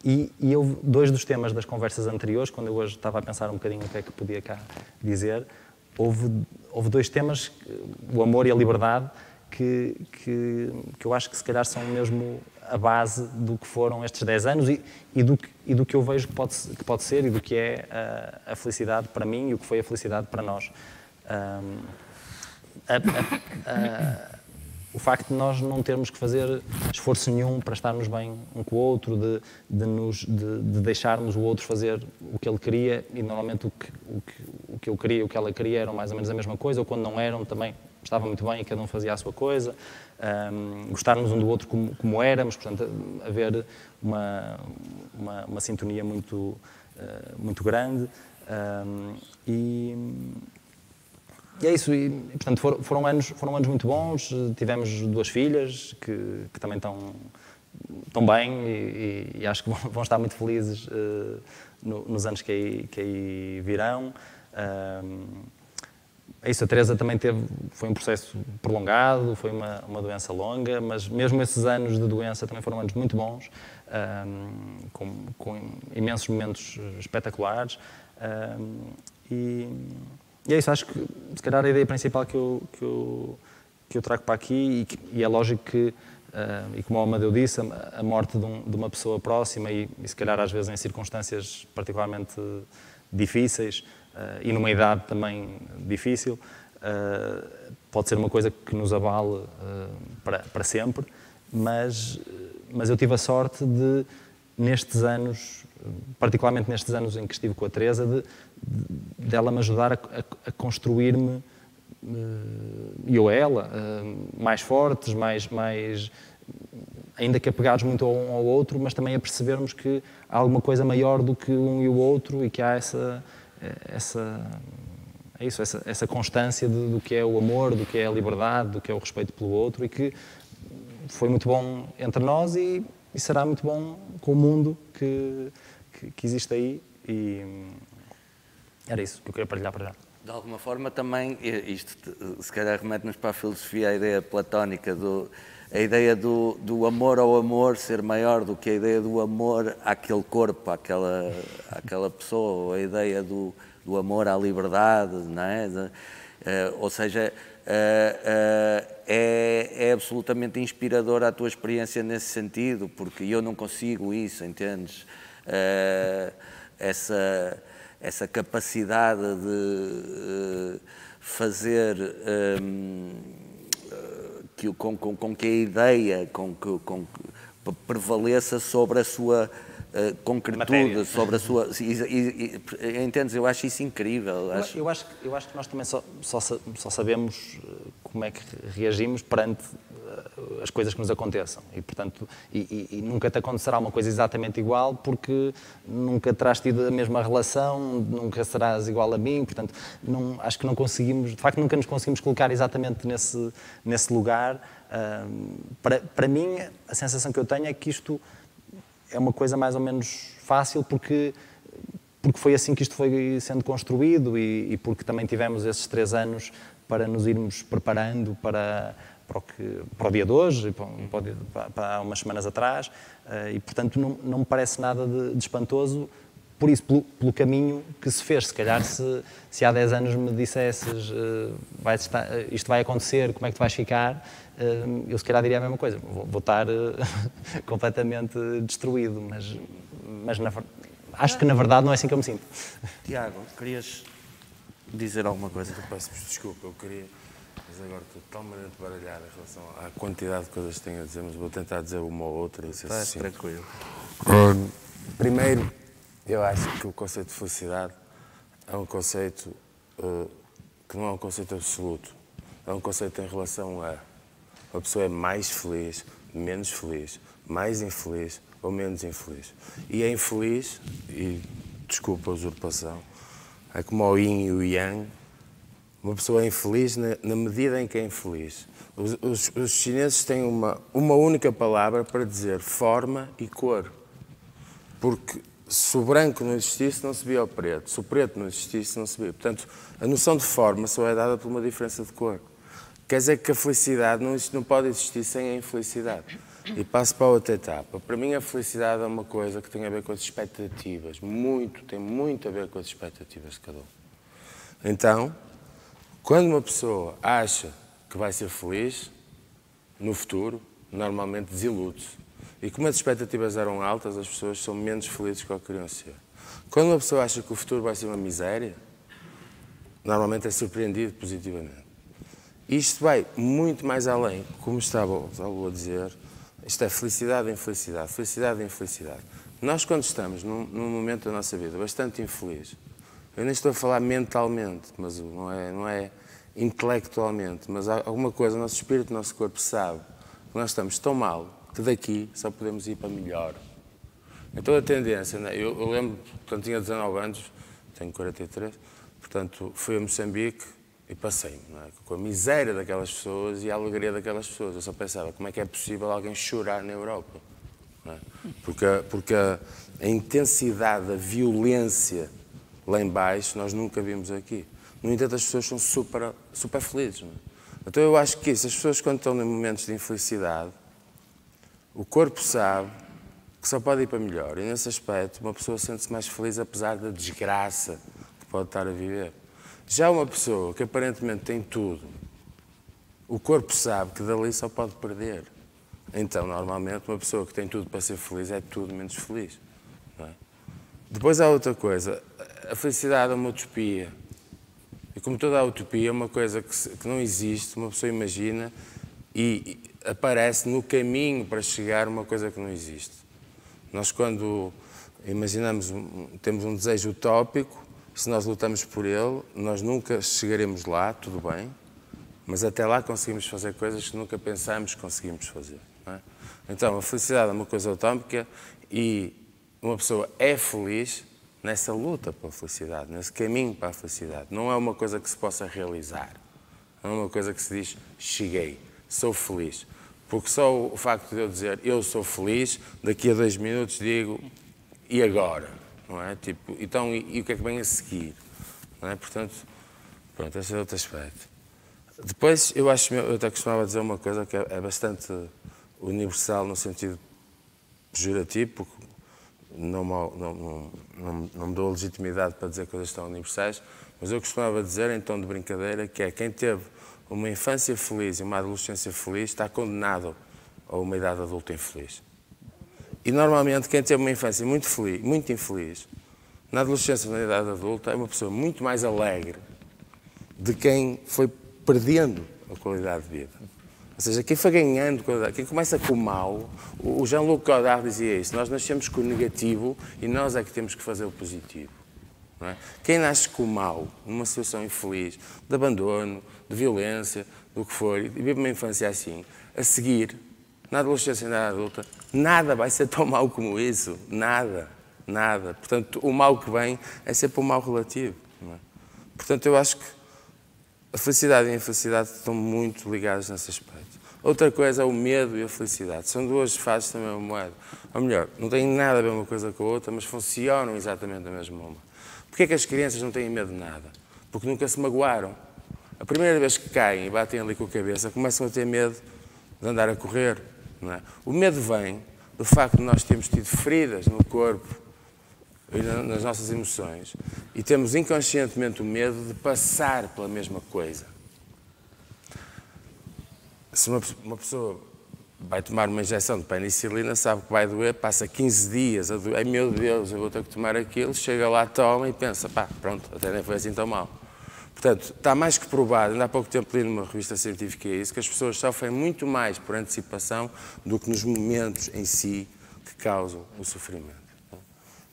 E houve 2 dos temas das conversas anteriores, quando eu hoje estava a pensar um bocadinho o que é que podia cá dizer, houve 2 temas, o amor e a liberdade, que eu acho que se calhar são mesmo a base do que foram estes 10 anos e do que eu vejo que pode ser e do que é a felicidade para mim e o que foi a felicidade para nós. O facto de nós não termos que fazer esforço nenhum para estarmos bem um com o outro, de deixarmos o outro fazer o que ele queria, e normalmente o que eu queria e o que ela queria eram mais ou menos a mesma coisa, ou quando não eram também estava muito bem e cada um fazia a sua coisa, gostarmos um do outro como éramos, portanto haver uma sintonia muito grande, e é isso, e portanto foram anos muito bons. Tivemos 2 filhas que também estão bem e acho que vão estar muito felizes nos anos que aí virão. É isso, a Teresa também foi um processo prolongado, foi uma doença longa, mas mesmo esses anos de doença também foram anos muito bons, com imensos momentos espetaculares. E é isso, acho que se calhar a ideia principal que eu trago para aqui, e é lógico que, e como o Amadeu disse, a morte de uma pessoa próxima e se calhar às vezes em circunstâncias particularmente difíceis e numa idade também difícil, pode ser uma coisa que nos abale para sempre, mas eu tive a sorte de, nestes anos, particularmente nestes anos em que estive com a Teresa, dela me ajudar a construir-me, e eu a ela, mais fortes, mais ainda que apegados muito a um ao outro, mas também a percebermos que há alguma coisa maior do que um e o outro e que há essa constância do que é o amor, do que é a liberdade, do que é o respeito pelo outro, e que foi muito bom entre nós e será muito bom com o mundo que existe aí, e era isso que eu queria partilhar para já. De alguma forma também, isto se calhar remete-nos para a filosofia, a ideia platónica, a ideia do amor ao amor ser maior do que a ideia do amor àquele corpo, àquela pessoa, ou a ideia do amor à liberdade, não é? Ou seja, é absolutamente inspiradora a tua experiência nesse sentido, porque eu não consigo isso, entendes? Essa capacidade de fazer com que a ideia prevaleça sobre a sua concretude, matéria. Sobre a sua... entendes? Eu acho isso incrível. Eu acho que nós também só sabemos como é que reagimos perante as coisas que nos aconteçam. E, portanto, e nunca te acontecerá uma coisa exatamente igual, porque nunca terás tido a mesma relação, nunca serás igual a mim, portanto, acho que não conseguimos, de facto, nunca nos conseguimos colocar exatamente nesse lugar. Para mim, a sensação que eu tenho é que isto é uma coisa mais ou menos fácil, porque foi assim que isto foi sendo construído e porque também tivemos esses 3 anos para nos irmos preparando para o dia de hoje, para há umas semanas atrás, e portanto não me parece nada de espantoso, por isso, pelo caminho que se fez. Se calhar se há 10 anos me dissesses isto vai acontecer, como é que tu vais ficar, eu se calhar diria a mesma coisa, vou estar completamente destruído, mas acho que na verdade não é assim que eu me sinto. Tiago, querias dizer alguma coisa? Eu peço-vos desculpa, eu queria, mas agora estou totalmente baralhado em relação à quantidade de coisas que tenho a dizer, mas vou tentar dizer uma ou outra e ser assim. Tranquilo. Primeiro, eu acho que o conceito de felicidade é um conceito que não é um conceito absoluto, é um conceito em relação a uma pessoa é mais feliz, menos feliz, mais infeliz ou menos infeliz. E é infeliz, e desculpa a usurpação, é como o yin e o yang, uma pessoa é infeliz na medida em que é infeliz. Os chineses têm uma única palavra para dizer forma e cor, porque se o branco não existisse, não se via o preto. Se o preto não existisse, não se via. Portanto, a noção de forma só é dada por uma diferença de cor. Quer dizer que a felicidade não pode existir sem a infelicidade. E passo para a outra etapa. Para mim, a felicidade é uma coisa que tem a ver com as expectativas. Tem muito a ver com as expectativas de cada um. Então, quando uma pessoa acha que vai ser feliz no futuro, normalmente desilude-se. E como as expectativas eram altas, as pessoas são menos felizes do que queriam ser. Quando uma pessoa acha que o futuro vai ser uma miséria, normalmente é surpreendido positivamente. Isto vai muito mais além, como estava a dizer, isto é felicidade e infelicidade, felicidade e infelicidade. Nós, quando estamos num momento da nossa vida bastante infeliz, eu nem estou a falar mentalmente, mas não é intelectualmente, mas há alguma coisa, o nosso espírito, o nosso corpo sabe que nós estamos tão mal que daqui só podemos ir para melhor. Então a tendência, né? Eu lembro, quando tinha 19 anos, tenho 43, portanto fui a Moçambique e passei-me, não é? Com a miséria daquelas pessoas e a alegria daquelas pessoas. Eu só pensava, como é que é possível alguém chorar na Europa? Não é? Porque a intensidade da violência lá em baixo nós nunca vimos aqui. No entanto, as pessoas são super felizes. Não é? Então eu acho que isso, as pessoas quando estão em momentos de infelicidade, o corpo sabe que só pode ir para melhor. E nesse aspecto, uma pessoa sente-se mais feliz apesar da desgraça que pode estar a viver. Já uma pessoa que aparentemente tem tudo, o corpo sabe que dali só pode perder. Então, normalmente, uma pessoa que tem tudo para ser feliz é tudo menos feliz. Não é? Depois há outra coisa. A felicidade é uma utopia. E como toda a utopia é uma coisa que não existe, uma pessoa imagina e aparece no caminho para chegar a uma coisa que não existe. Nós, quando imaginamos, temos um desejo utópico, se nós lutamos por ele, nós nunca chegaremos lá, tudo bem, mas até lá conseguimos fazer coisas que nunca pensámos que conseguimos fazer. Não é? Então, a felicidade é uma coisa utópica e uma pessoa é feliz nessa luta pela felicidade, nesse caminho para a felicidade. Não é uma coisa que se possa realizar. Não é uma coisa que se diz, cheguei, sou feliz. Porque só o facto de eu dizer, eu sou feliz, daqui a 2 minutos digo, e agora? Não é? Tipo, então, e o que é que vem a seguir? Não é? Portanto, pronto, esse é outro aspecto. Depois, eu até costumava dizer uma coisa que é bastante universal no sentido pejorativo, porque não me dou legitimidade para dizer coisas tão universais, mas eu costumava dizer, em tom de brincadeira, que é quem teve uma infância feliz e uma adolescência feliz está condenado a uma idade adulta infeliz. E, normalmente, quem teve uma infância muito feliz, muito infeliz, na adolescência e na idade adulta, é uma pessoa muito mais alegre de quem foi perdendo a qualidade de vida. Ou seja, quem foi ganhando qualidade, quem começa com o mal, o Jean-Luc Godard dizia isso, nós nascemos com o negativo e nós é que temos que fazer o positivo. Não é? Quem nasce com o mal, numa situação infeliz, de abandono, de violência, do que for, e vive uma infância assim, a seguir, na adolescência e na idade adulta, nada vai ser tão mau como isso. Nada. Nada. Portanto, o mal que vem é sempre um mal relativo. Não é? Portanto, eu acho que a felicidade e a infelicidade estão muito ligados nesse aspecto. Outra coisa é o medo e a felicidade. São duas faces da mesma moeda. Ou melhor, não têm nada a ver uma coisa com a outra, mas funcionam exatamente da mesma forma. Porquê é que as crianças não têm medo de nada? Porque nunca se magoaram. A primeira vez que caem e batem ali com a cabeça, começam a ter medo de andar a correr. Não é? O medo vem do facto de nós termos tido feridas no corpo e nas nossas emoções e temos inconscientemente o medo de passar pela mesma coisa. Se uma pessoa vai tomar uma injeção de penicilina, sabe que vai doer, passa 15 dias a doer, ai meu Deus, eu vou ter que tomar aquilo, chega lá, toma e pensa, pá, pronto, até nem foi assim tão mal. Portanto, está mais que provado, ainda há pouco tempo li numa revista científica isso, que as pessoas sofrem muito mais por antecipação do que nos momentos em si que causam o sofrimento.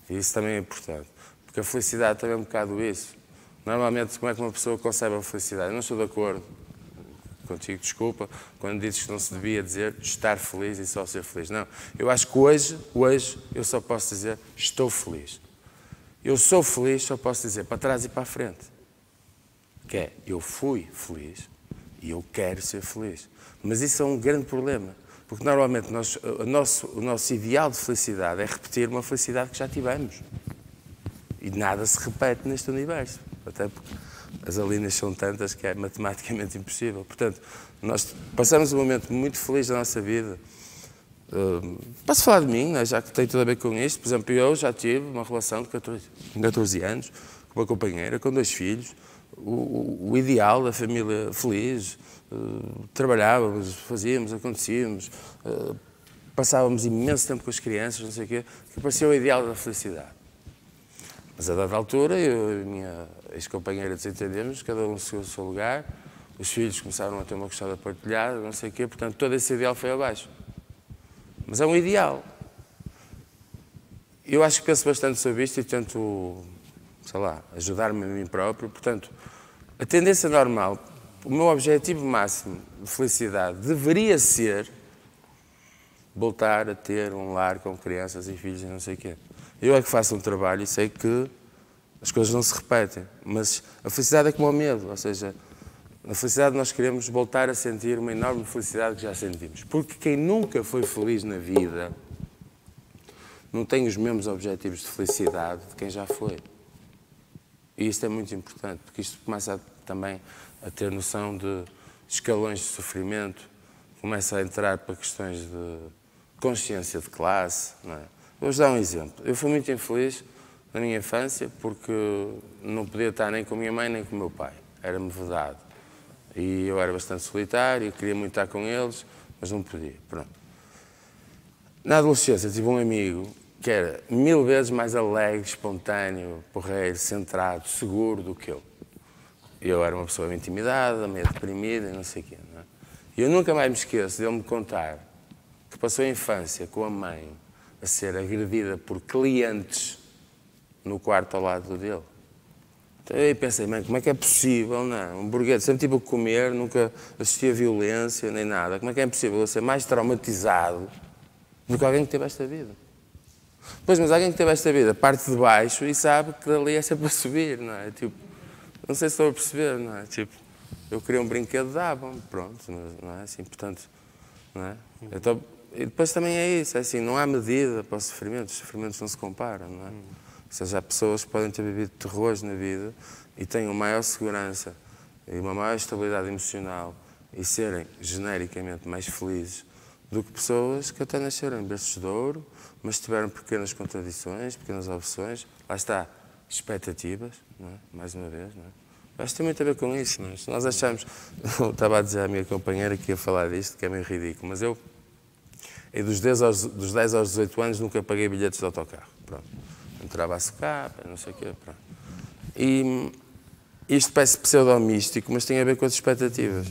E isso também é importante, porque a felicidade também é um bocado isso. Normalmente, como é que uma pessoa concebe a felicidade? Eu não estou de acordo contigo, desculpa, quando dizes que não se devia dizer estar feliz e só ser feliz. Não, eu acho que hoje eu só posso dizer estou feliz. Eu sou feliz, só posso dizer para trás e para a frente. Que é, eu fui feliz e eu quero ser feliz. Mas isso é um grande problema, porque normalmente o nosso ideal de felicidade é repetir uma felicidade que já tivemos. E nada se repete neste universo, até porque as linhas são tantas que é matematicamente impossível. Portanto, nós passamos um momento muito feliz da nossa vida. Posso falar de mim, né? Já que tem tudo a ver com isto. Por exemplo, eu já tive uma relação de 14 anos com uma companheira, com 2 filhos. O ideal da família feliz, trabalhávamos, fazíamos, acontecíamos, passávamos imenso tempo com as crianças, não sei o quê, que parecia o ideal da felicidade. Mas a dada altura, eu e a minha ex-companheira desentendemos, cada um seguiu o seu lugar, os filhos começaram a ter uma gostada partilhada, não sei o quê, portanto todo esse ideal foi abaixo. Mas é um ideal. Eu acho que penso bastante sobre isto e tento, sei lá, ajudar-me a mim próprio. Portanto, a tendência normal, o meu objetivo máximo de felicidade deveria ser voltar a ter um lar com crianças e filhos e não sei o quê. Eu é que faço um trabalho e sei que as coisas não se repetem, mas a felicidade é como o medo, ou seja, na felicidade nós queremos voltar a sentir uma enorme felicidade que já sentimos. Porque quem nunca foi feliz na vida não tem os mesmos objetivos de felicidade de quem já foi. E isto é muito importante, porque isto começa também a ter noção de escalões de sofrimento, começa a entrar para questões de consciência de classe. Não é? Vou-vos dar um exemplo. Eu fui muito infeliz na minha infância porque não podia estar nem com a minha mãe nem com o meu pai. Era-me vedado. E eu era bastante solitário, queria muito estar com eles, mas não podia. Pronto. Na adolescência tive um amigo que era 1000 vezes mais alegre, espontâneo, porreiro, centrado, seguro do que eu. Eu era uma pessoa meio intimidada, meio deprimida e não sei o quê. Não é? E eu nunca mais me esqueço de ele me contar que passou a infância com a mãe a ser agredida por clientes no quarto ao lado dele. Então, eu pensei, mãe, como é que é possível, não? Um burguete, sempre tive a comer, nunca assisti a violência, nem nada. Como é que é possível eu ser mais traumatizado do que alguém que teve esta vida? Pois, mas alguém que teve esta vida parte de baixo e sabe que dali é sempre a subir, não é? Tipo, não sei se estou a perceber, não é? Tipo, eu queria um brinquedo, davam-me, pronto, não é assim, portanto, não é? Então, e depois também é isso, é assim, não há medida para os sofrimentos não se comparam, não é? Ou seja, há pessoas que podem ter vivido terrores na vida e têm uma maior segurança e uma maior estabilidade emocional e serem genericamente mais felizes do que pessoas que até nasceram em berços de ouro, mas tiveram pequenas contradições, pequenas opções. Lá está, expectativas, não é? Mais uma vez, não é? Acho que tem muito a ver com isso, não é? Se nós achamos... Eu estava a dizer à minha companheira que ia falar disto, que é meio ridículo, mas eu, dos 10 aos 18 anos, nunca paguei bilhetes de autocarro. Pronto. Entrava a SOCAP, não sei o quê, pronto. E isto parece pseudo-místico, mas tem a ver com as expectativas.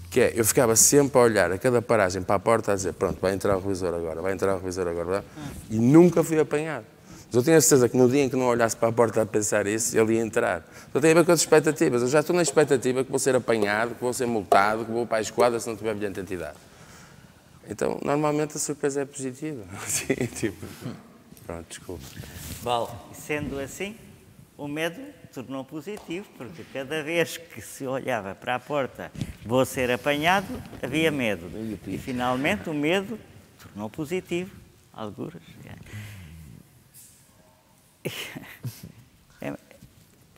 Que é, eu ficava sempre a olhar a cada paragem para a porta a dizer, pronto, vai entrar o revisor agora, vai entrar o revisor agora, e nunca fui apanhado. Mas eu tenho a certeza que no dia em que não olhasse para a porta a pensar isso, ele ia entrar. Então tem a ver com as expectativas. Eu já estou na expectativa que vou ser apanhado, que vou ser multado, que vou para a esquadra se não tiver bilhete de identidade. Então, normalmente a surpresa é positiva. Sim, tipo... Pronto, desculpa. Bom, sendo assim, o medo tornou positivo, porque cada vez que se olhava para a porta, vou ser apanhado, havia medo. E finalmente o medo tornou positivo, algures.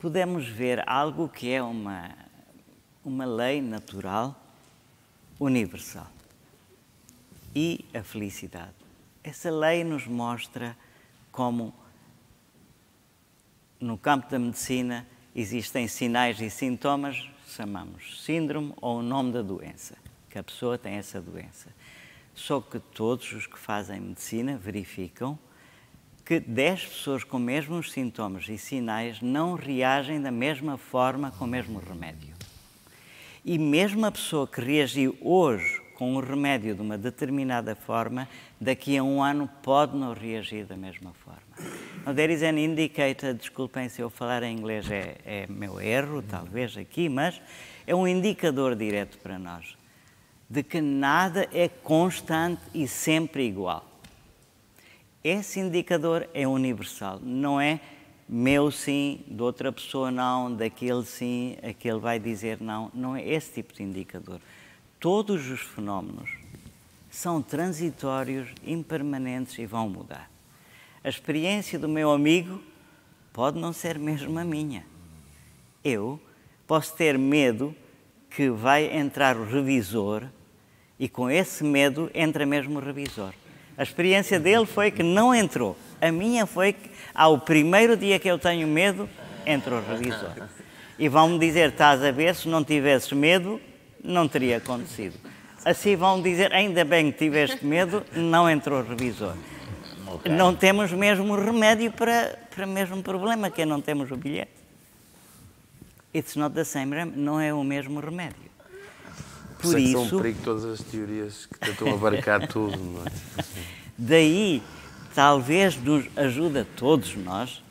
Podemos ver algo que é uma lei natural, universal. E a felicidade. Essa lei nos mostra como, no campo da medicina, existem sinais e sintomas, chamamos síndrome ou o nome da doença, que a pessoa tem essa doença. Só que todos os que fazem medicina verificam que 10 pessoas com os mesmos sintomas e sinais não reagem da mesma forma com o mesmo remédio. E mesmo a pessoa que reagiu hoje com o remédio de uma determinada forma, daqui a um ano pode não reagir da mesma forma. Now, there is an indicator, desculpem se eu falar em inglês, é meu erro, talvez aqui, mas é um indicador direto para nós, de que nada é constante e sempre igual. Esse indicador é universal, não é meu sim, de outra pessoa não, daquele sim, aquele vai dizer não, não é esse tipo de indicador. Todos os fenómenos são transitórios, impermanentes e vão mudar. A experiência do meu amigo pode não ser mesmo a minha. Eu posso ter medo que vai entrar o revisor e com esse medo entra mesmo o revisor. A experiência dele foi que não entrou. A minha foi que, ao primeiro dia que eu tenho medo, entra o revisor. E vão-me dizer, estás a ver, se não tivesses medo, não teria acontecido. Assim vão dizer, ainda bem que tiveste medo, não entrou o revisor. Okay. Não temos mesmo remédio para o mesmo problema, que é não temos o bilhete. It's not the same, não é o mesmo remédio. Por isso são um perigo todas as teorias que tentam abarcar tudo, não é? Daí, talvez nos ajude a todos nós,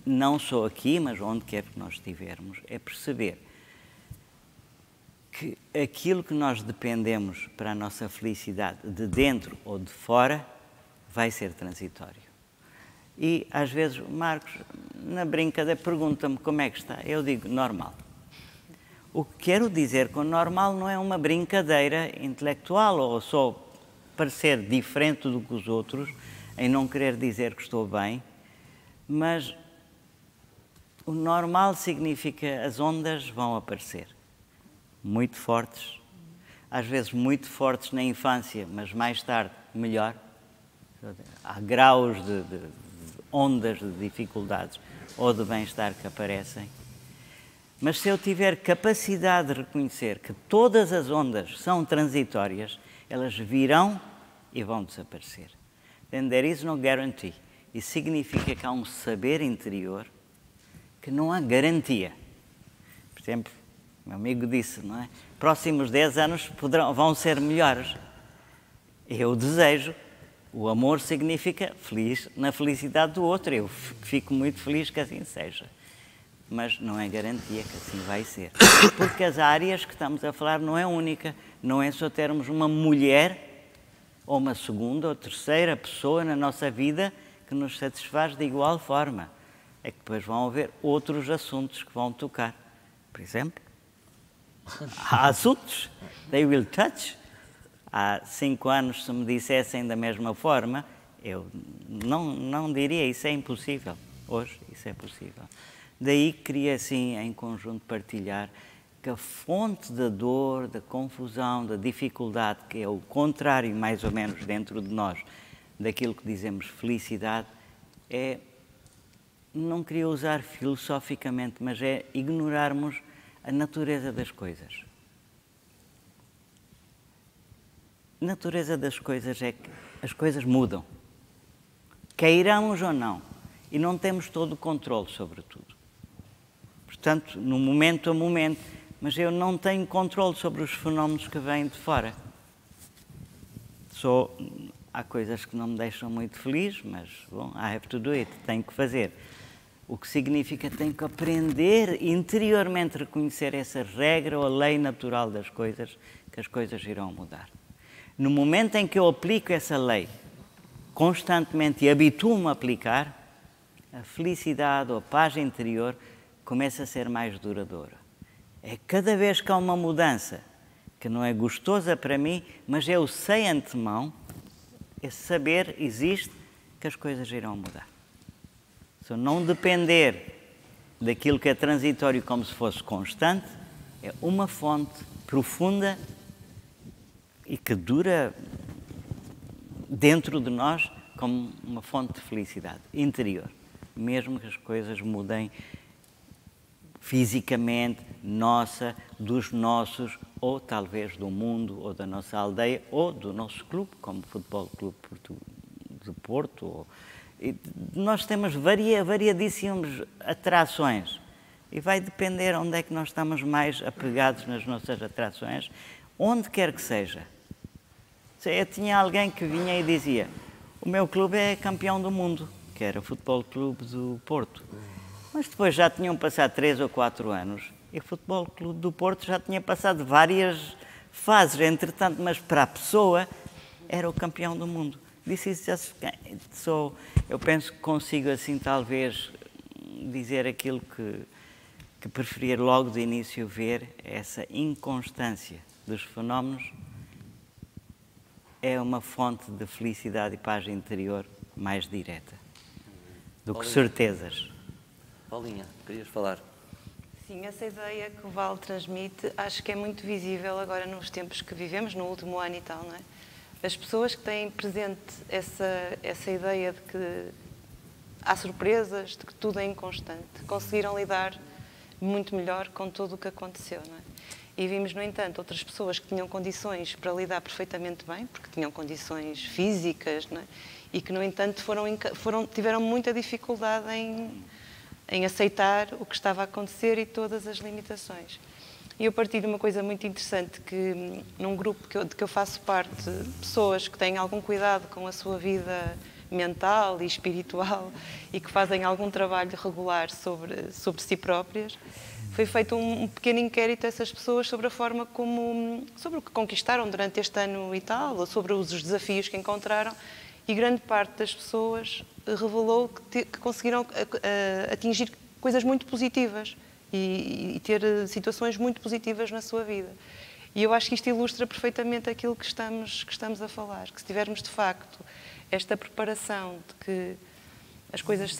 não só aqui, mas onde quer que nós estivermos, é perceber que aquilo que nós dependemos para a nossa felicidade, de dentro ou de fora, vai ser transitório. E, às vezes, Marcos, na brincadeira, pergunta-me como é que está. Eu digo, normal. O que quero dizer com normal não é uma brincadeira intelectual ou só parecer diferente do que os outros, em não querer dizer que estou bem, mas o normal significa as ondas vão aparecer. Muito fortes, às vezes muito fortes na infância, mas mais tarde melhor. Há graus de ondas de dificuldades ou de bem-estar que aparecem. Mas se eu tiver capacidade de reconhecer que todas as ondas são transitórias, elas virão e vão desaparecer. Then there is no guarantee. Isso significa que há um saber interior que não há garantia. Por exemplo, meu amigo disse, não é? Próximos 10 anos vão ser melhores. Eu desejo. O amor significa feliz na felicidade do outro. Eu fico muito feliz que assim seja. mas não é garantia que assim vai ser. Porque as áreas que estamos a falar não é única, não é só termos uma mulher ou uma segunda ou terceira pessoa na nossa vida que nos satisfaz de igual forma. É que depois vão haver outros assuntos que vão tocar. Por exemplo, há assuntos, they will touch. Há 5 anos, se me dissessem da mesma forma, eu não diria isso é impossível. Hoje isso é possível. Daí queria, assim, em conjunto, partilhar que a fonte da dor, da confusão, da dificuldade, que é o contrário, mais ou menos, dentro de nós, daquilo que dizemos felicidade, é, não queria usar filosoficamente, mas é ignorarmos a natureza das coisas. A natureza das coisas é que as coisas mudam, queiramos ou não, e não temos todo o controle sobre tudo. Portanto, no momento a momento, mas eu não tenho controle sobre os fenómenos que vêm de fora. Há coisas que não me deixam muito feliz, mas, bom, I have to do it, tenho que fazer. O que significa que tenho que aprender interiormente reconhecer essa regra ou a lei natural das coisas, que as coisas irão mudar. No momento em que eu aplico essa lei constantemente e habituo-me a aplicar, a felicidade ou a paz interior começa a ser mais duradoura. É cada vez que há uma mudança que não é gostosa para mim, mas eu sei antemão, esse saber existe, que as coisas irão mudar. Se não depender daquilo que é transitório como se fosse constante, é uma fonte profunda e que dura dentro de nós como uma fonte de felicidade interior, mesmo que as coisas mudem fisicamente, nossa, dos nossos, ou talvez do mundo, ou da nossa aldeia, ou do nosso clube, como o Futebol Clube de Porto. Nós temos variadíssimas atrações e vai depender onde é que nós estamos mais apegados nas nossas atrações, onde quer que seja. Eu tinha alguém que vinha e dizia: o meu clube é campeão do mundo, que era o Futebol Clube do Porto. Mas depois já tinham passado 3 ou 4 anos e o Futebol Clube do Porto já tinha passado várias fases, entretanto, mas para a pessoa era o campeão do mundo. Eu penso que consigo, assim, talvez, dizer aquilo que preferia logo de início ver, essa inconstância dos fenómenos é uma fonte de felicidade e paz interior mais direta do que certezas. Paulinha, querias falar? Sim, essa ideia que o Val transmite acho que é muito visível agora nos tempos que vivemos, no último ano e tal, não é? As pessoas que têm presente essa ideia de que há surpresas, de que tudo é inconstante, conseguiram lidar muito melhor com tudo o que aconteceu, não é? E vimos, no entanto, outras pessoas que tinham condições para lidar perfeitamente bem, porque tinham condições físicas, não é? E que, no entanto, tiveram muita dificuldade em aceitar o que estava a acontecer e todas as limitações. E eu partilho de uma coisa muito interessante, que num grupo de que eu faço parte, pessoas que têm algum cuidado com a sua vida mental e espiritual e que fazem algum trabalho regular sobre si próprias, foi feito um pequeno inquérito a essas pessoas sobre a forma sobre o que conquistaram durante este ano e tal, ou sobre os desafios que encontraram, e grande parte das pessoas revelou que conseguiram atingir coisas muito positivas e ter situações muito positivas na sua vida. E eu acho que isto ilustra perfeitamente aquilo que estamos a falar, que se tivermos de facto esta preparação de que as coisas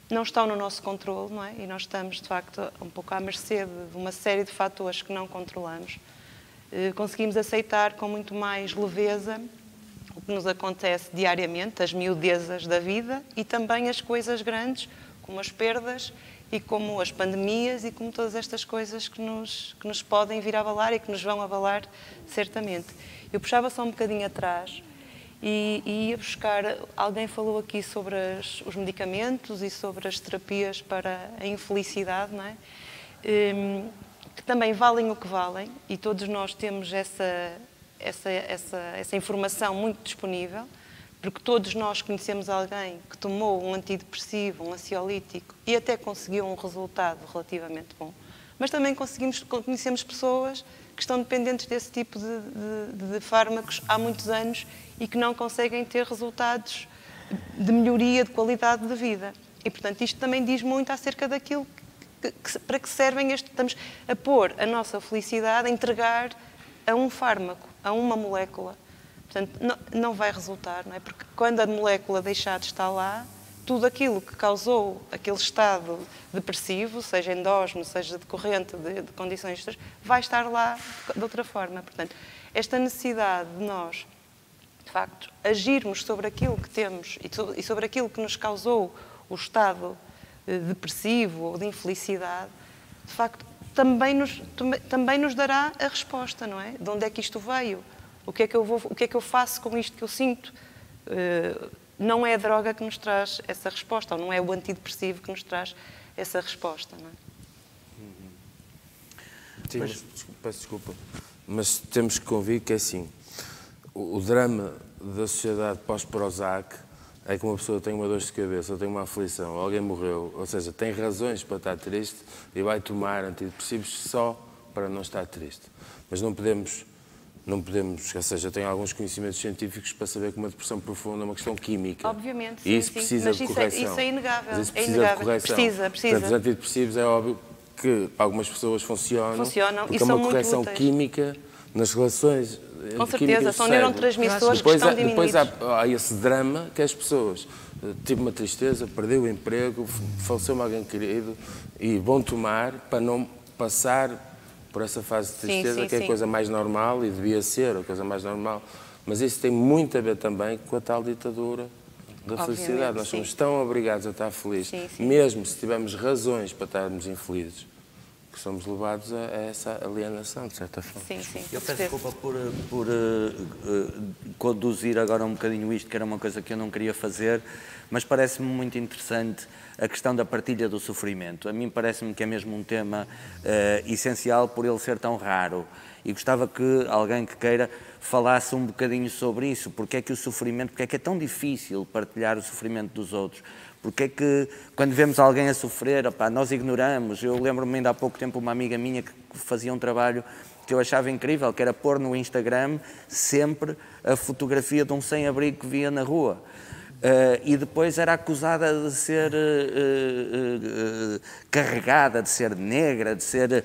não estão no nosso controle, não é? E nós estamos de facto um pouco à mercê de uma série de fatores que não controlamos, conseguimos aceitar com muito mais leveza o que nos acontece diariamente, as miudezas da vida e também as coisas grandes, como as perdas e como as pandemias e como todas estas coisas que nos podem vir a abalar e que nos vão abalar certamente. Eu puxava só um bocadinho atrás e ia buscar, alguém falou aqui sobre os medicamentos e sobre as terapias para a infelicidade, não é? Que também valem o que valem e todos nós temos essa informação muito disponível, porque todos nós conhecemos alguém que tomou um antidepressivo, um ansiolítico e até conseguiu um resultado relativamente bom. Mas também conhecemos pessoas que estão dependentes desse tipo de fármacos há muitos anos e que não conseguem ter resultados de melhoria de qualidade de vida. E, portanto, isto também diz muito acerca daquilo para que servem estamos a pôr a nossa felicidade, a entregar a um fármaco, a uma molécula. Portanto, não vai resultar, não é? Porque quando a molécula deixar de estar lá, tudo aquilo que causou aquele estado depressivo, seja endógeno, seja decorrente de condições extras, vai estar lá de outra forma. Portanto, esta necessidade de nós, de facto, agirmos sobre aquilo que temos e sobre aquilo que nos causou o estado depressivo ou de infelicidade, de facto, também nos dará a resposta, não é? De onde é que isto veio? O que é que eu faço com isto que eu sinto? Não é a droga que nos traz essa resposta, ou não é o antidepressivo que nos traz essa resposta, não é? Sim, mas, peço desculpa, mas temos que convir que é assim, o drama da sociedade pós-Prozac é que uma pessoa tem uma dor de cabeça, ou tem uma aflição, ou alguém morreu, ou seja, tem razões para estar triste e vai tomar antidepressivos só para não estar triste. Mas não podemos, ou seja, eu tenho alguns conhecimentos científicos para saber que uma depressão profunda é uma questão química. Obviamente, sim, e isso precisa de correção. Isso é inegável. Mas isso precisa de correção. Precisa. Portanto, os antidepressivos é óbvio que para algumas pessoas funcionam porque é uma correção química nas relações. Com certeza, são neurotransmissores que estão diminuídos. Depois há esse drama que as pessoas tive uma tristeza, perdeu o emprego, faleceu-me alguém querido e vão tomar para não passar por essa fase de tristeza, que é a coisa mais normal e devia ser a coisa mais normal. Mas isso tem muito a ver também com a tal ditadura da felicidade. Nós somos tão obrigados a estar felizes, mesmo se tivermos razões para estarmos infelizes, que somos levados a essa alienação, de certa forma. Eu peço desculpa por conduzir agora um bocadinho isto, que era uma coisa que eu não queria fazer, mas parece-me muito interessante a questão da partilha do sofrimento. A mim parece-me que é mesmo um tema essencial por ele ser tão raro. E gostava que alguém que queira falasse um bocadinho sobre isso. Porque é que o sofrimento, porque é que é tão difícil partilhar o sofrimento dos outros? Porque é que, quando vemos alguém a sofrer, opá, nós ignoramos. Eu lembro-me ainda há pouco tempo uma amiga minha que fazia um trabalho que eu achava incrível, que era pôr no Instagram sempre a fotografia de um sem-abrigo que via na rua. E depois era acusada de ser carregada, de ser negra, de ser...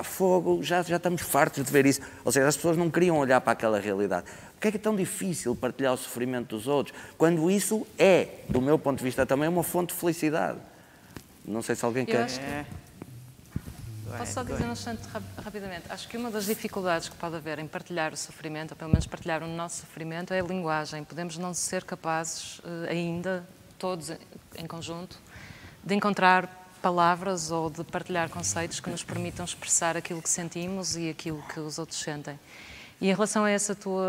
fogo, já estamos fartos de ver isso. Ou seja, as pessoas não queriam olhar para aquela realidade. Por que é tão difícil partilhar o sofrimento dos outros, quando isso é, do meu ponto de vista, também uma fonte de felicidade? Não sei se alguém quer... Posso só dizer um instante rapidamente? Acho que uma das dificuldades que pode haver em partilhar o sofrimento, ou pelo menos partilhar o nosso sofrimento, é a linguagem. Podemos não ser capazes ainda, todos em conjunto, de encontrar palavras ou de partilhar conceitos que nos permitam expressar aquilo que sentimos e aquilo que os outros sentem. E em relação a essa tua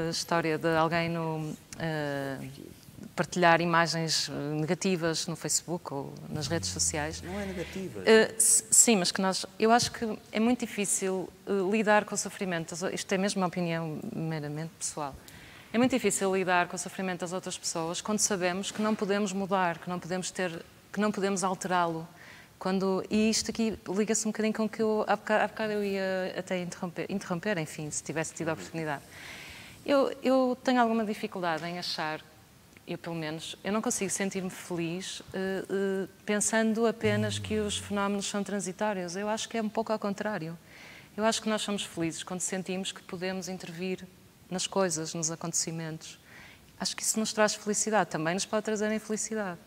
história de alguém partilhar imagens negativas no Facebook ou nas redes sociais... Não é negativa. Sim, mas que eu acho que é muito difícil lidar com o sofrimento. Isto é mesmo uma opinião meramente pessoal. É muito difícil lidar com o sofrimento das outras pessoas quando sabemos que não podemos mudar, que não podemos alterá-lo. E isto aqui liga-se um bocadinho com o que há bocado eu ia até interromper, enfim, se tivesse tido a oportunidade. Eu tenho alguma dificuldade em achar, eu pelo menos, eu não consigo sentir-me feliz pensando apenas que os fenómenos são transitórios. Eu acho que é um pouco ao contrário. Eu acho que nós somos felizes quando sentimos que podemos intervir nas coisas, nos acontecimentos. Acho que isso nos traz felicidade, também nos pode trazer infelicidade.